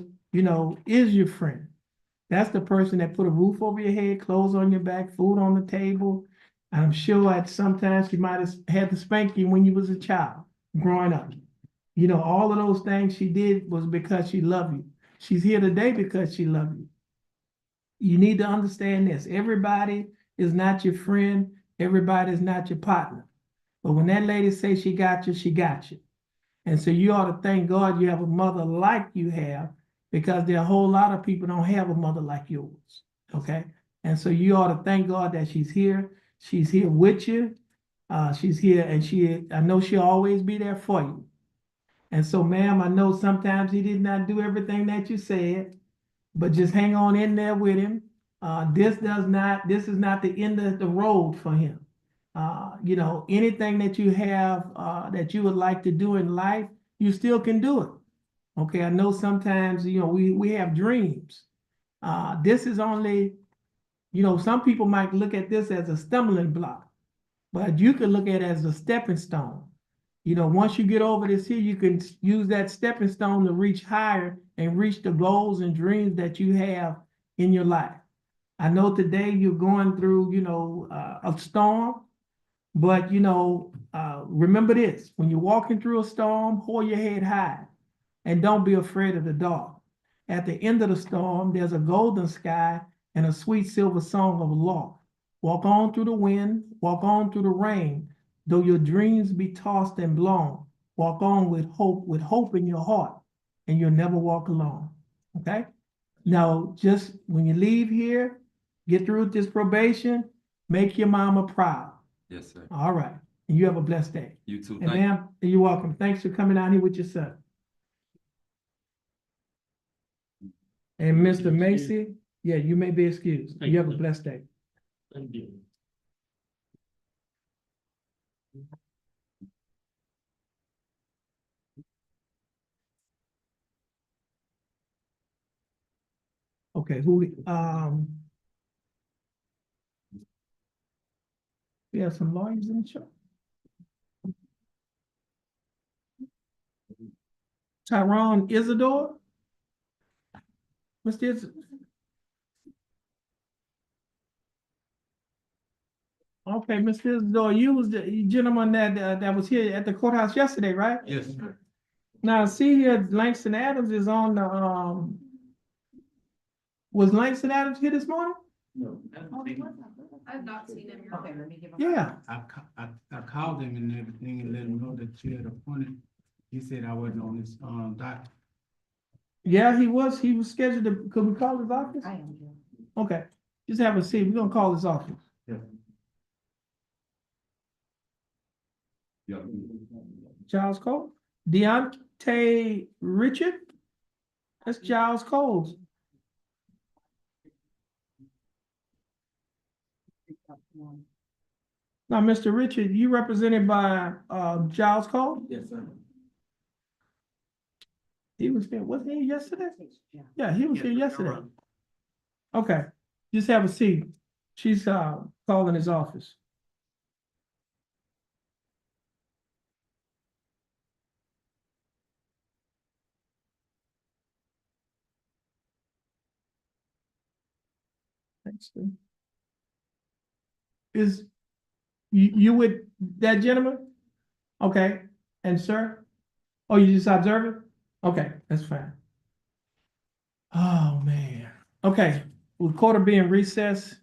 is your friend. That's the person that put a roof over your head, clothes on your back, food on the table. I'm sure at sometimes she might have had to spank you when you was a child growing up. All of those things she did was because she loved you. She's here today because she loved you. You need to understand this. Everybody is not your friend. Everybody is not your partner. But when that lady says she got you, she got you. And so you ought to thank God you have a mother like you have, because there are a whole lot of people don't have a mother like yours. Okay? And so you ought to thank God that she's here. She's here with you. She's here, and I know she'll always be there for you. And so, ma'am, I know sometimes he did not do everything that you said, but just hang on in there with him. This is not the end of the road for him. Anything that you have that you would like to do in life, you still can do it. Okay, I know sometimes, we have dreams. This is only, some people might look at this as a stumbling block, but you can look at it as a stepping stone. Once you get over this here, you can use that stepping stone to reach higher and reach the goals and dreams that you have in your life. I know today you're going through, a storm, but, remember this: when you're walking through a storm, hold your head high and don't be afraid of the dark. At the end of the storm, there's a golden sky and a sweet silver song of a lark. Walk on through the wind, walk on through the rain, though your dreams be tossed and blown. Walk on with hope in your heart, and you'll never walk alone. Okay? Now, just when you leave here, get through this probation, make your mama proud. Yes, sir. All right. And you have a blessed day. You too. And Thank you. ma'am, you're welcome. Thanks for coming out here with your son. And Mr. Macy, yeah, you may be excused. You have a blessed day. Thank you. Okay, we have some lawyers in the show. Tyrone Isidore? Mr. Okay, Mr. Isidore, you was the gentleman that was here at the courthouse yesterday, right? Yes, sir. Now, see here, Langston Adams is on the, was Langston Adams here this morning? No. I've not seen him. Okay, let me give him. Yeah. I called him and everything and let him know that you had appointed. He said I wasn't on his, doc. Yeah, he was scheduled to, could we call his office? I am, Jim. Okay, just have a seat. We're gonna call his office. Yeah. Yeah. Giles Cole, Deontay Richard. That's Giles Cole's. Now, Mr. Richard, you represented by, Giles Cole? Yes, sir. He was here, wasn't he yesterday? Yeah, he was Yes, here sir. yesterday. Okay, just have a seat. She's, calling his office. Thanks, Lou. Is, you with that gentleman? Okay, and sir? Oh, you just observing? Okay, that's fine. Oh, man. Okay, with quarter being recessed,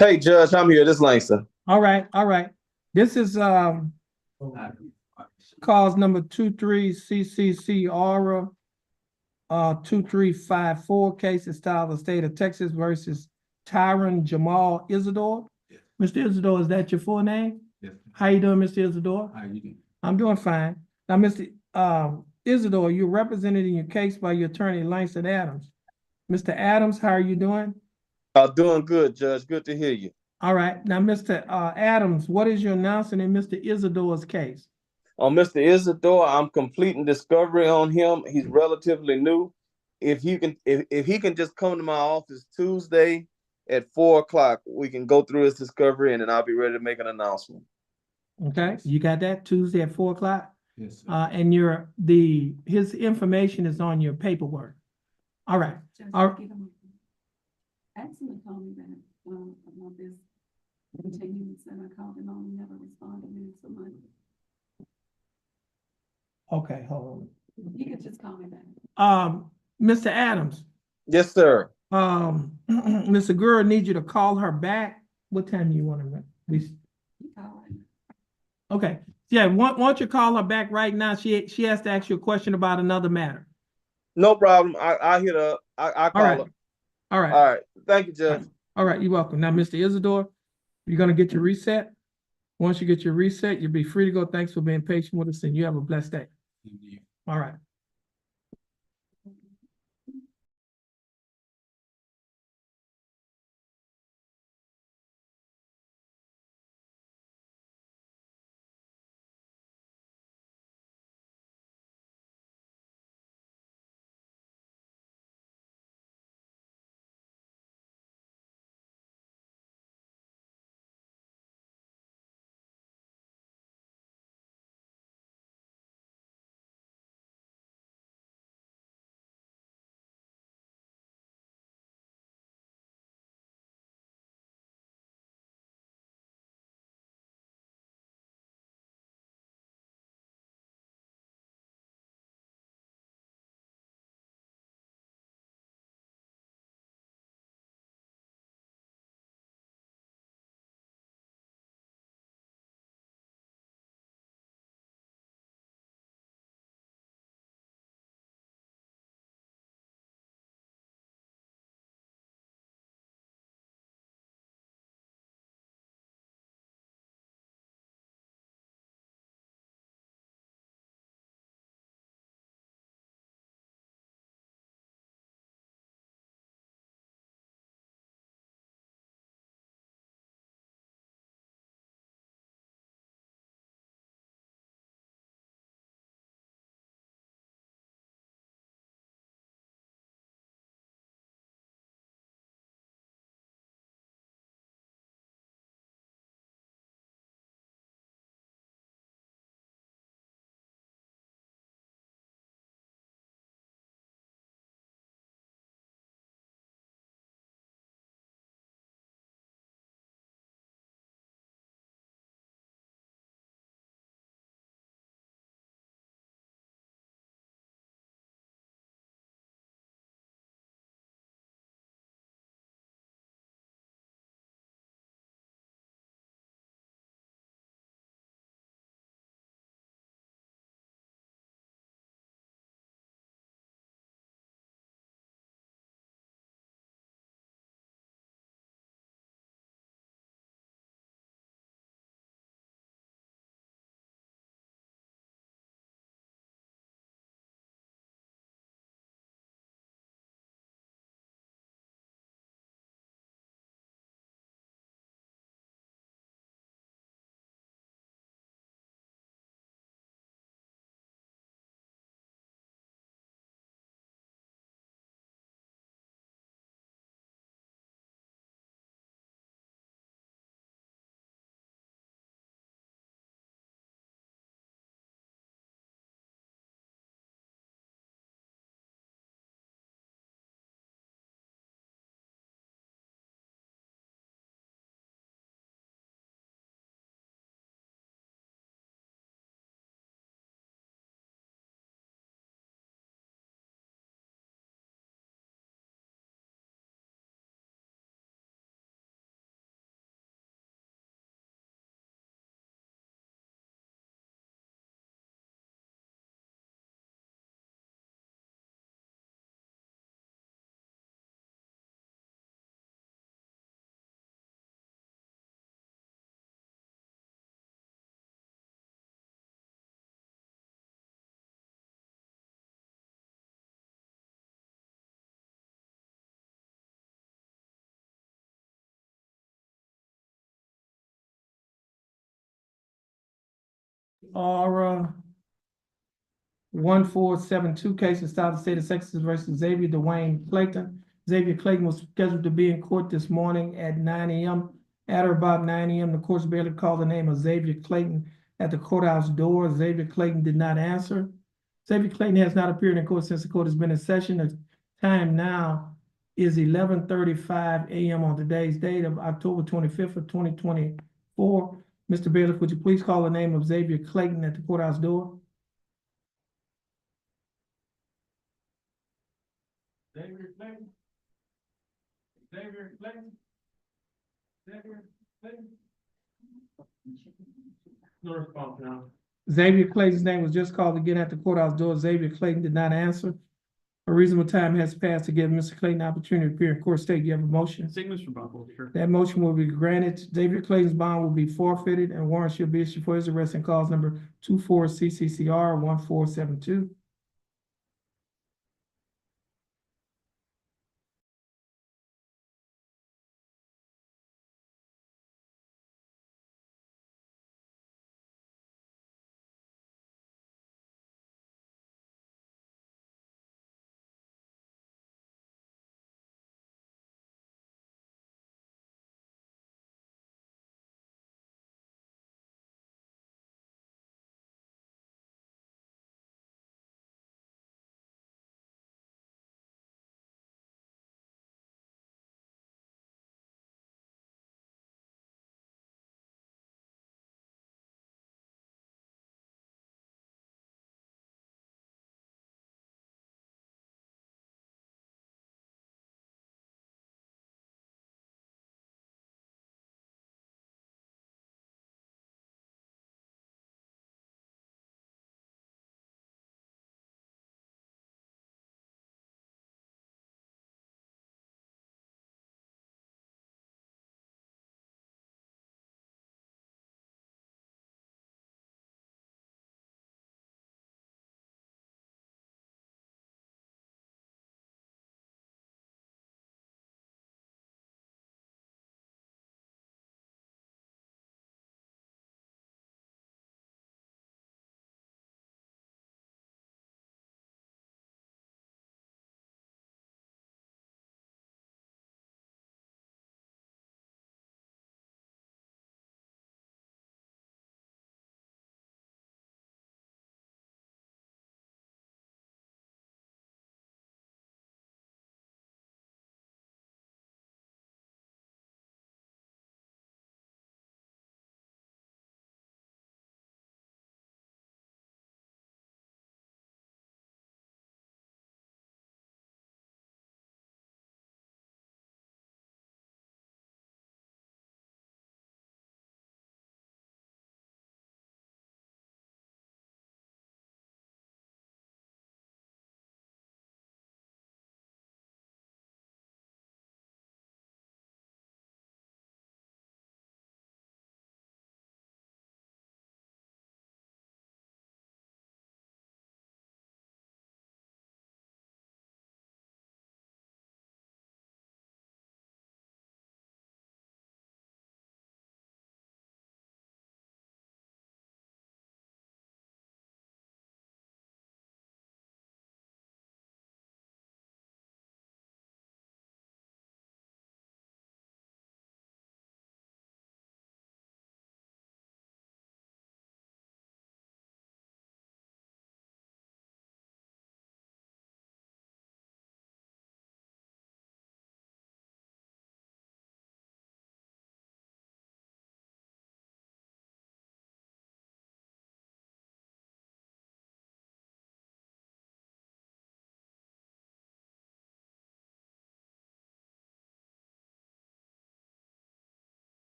Hey, Judge, I'm here. This is Langston. All right, all right. This is, cause number 23 CCC Aura, 2354 case is styled the state of Texas versus Tyron Jamal Isidore. Mr. Isidore, is that your full name? Yes. How you doing, Mr. Isidore? How you doing? I'm doing fine. Now, Mr. Isidore, you're represented in your case by your attorney, Langston Adams. Mr. Adams, how are you doing? Doing good, Judge. Good to hear you. All right. Now, Mr. Adams, what is your announcement in Mr. Isidore's case? On Mr. Isidore, I'm completing discovery on him. He's relatively new. If he can just come to my office Tuesday at 4 o'clock, we can go through his discovery and then I'll be ready to make an announcement. Okay, you got that Tuesday at 4 o'clock? Yes, sir. And his information is on your paperwork. All right. Ask him to call me back, about this continuance, and I called him on, he never responded to me, so much. Okay, hold You could just call me back. on. Mr. Adams, Yes, sir. Mr. Gurr needs you to call her back. What time do you want to? You call her. Okay, yeah, why don't you call her back right now? She has to ask you a question about another matter. No problem. I hit her. I call All right. her. All right. All right. Thank you, Judge. All right, you're welcome. Now, Mr. Isidore, you're gonna get your reset. Once you get your reset, you'll be free to go. Thanks for being patient with us, and you have a blessed day. All right. Aura 1472 case in style of the state of Texas versus Xavier Dwayne Clayton. Xavier Clayton was scheduled to be in court this morning at 9 a.m. At or about 9 a.m., the court's barely called the name of Xavier Clayton at the courthouse door. Xavier Clayton did not answer. Xavier Clayton has not appeared in court since the court has been in session. The time now is 11:35 a.m. on today's date of October 25th of 2024. Mr. Bailiff, would you please call the name of Xavier Clayton at the courthouse door? Xavier Clayton? Xavier Clayton? Xavier Clayton? No response now. Xavier Clayton's name was just called again at the courthouse door. Xavier Clayton did not answer. A reasonable time has passed to give Mr. Clayton an opportunity to appear in court. State, you have a motion? Same, Mr. Buckle, sure. That motion will be granted. Xavier Clayton's bond will be forfeited and warrant shall be issued for his arrest in cause number 24 CCCR 1472.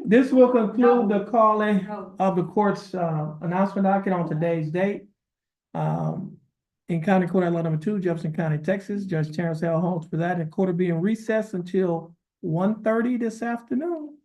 This will conclude the calling of the court's announcement docket on today's date. In County Court Law Number 2, Jefferson County, Texas, Judge Terrence L. Holmes presiding, court will be in recess until 1:30 this afternoon.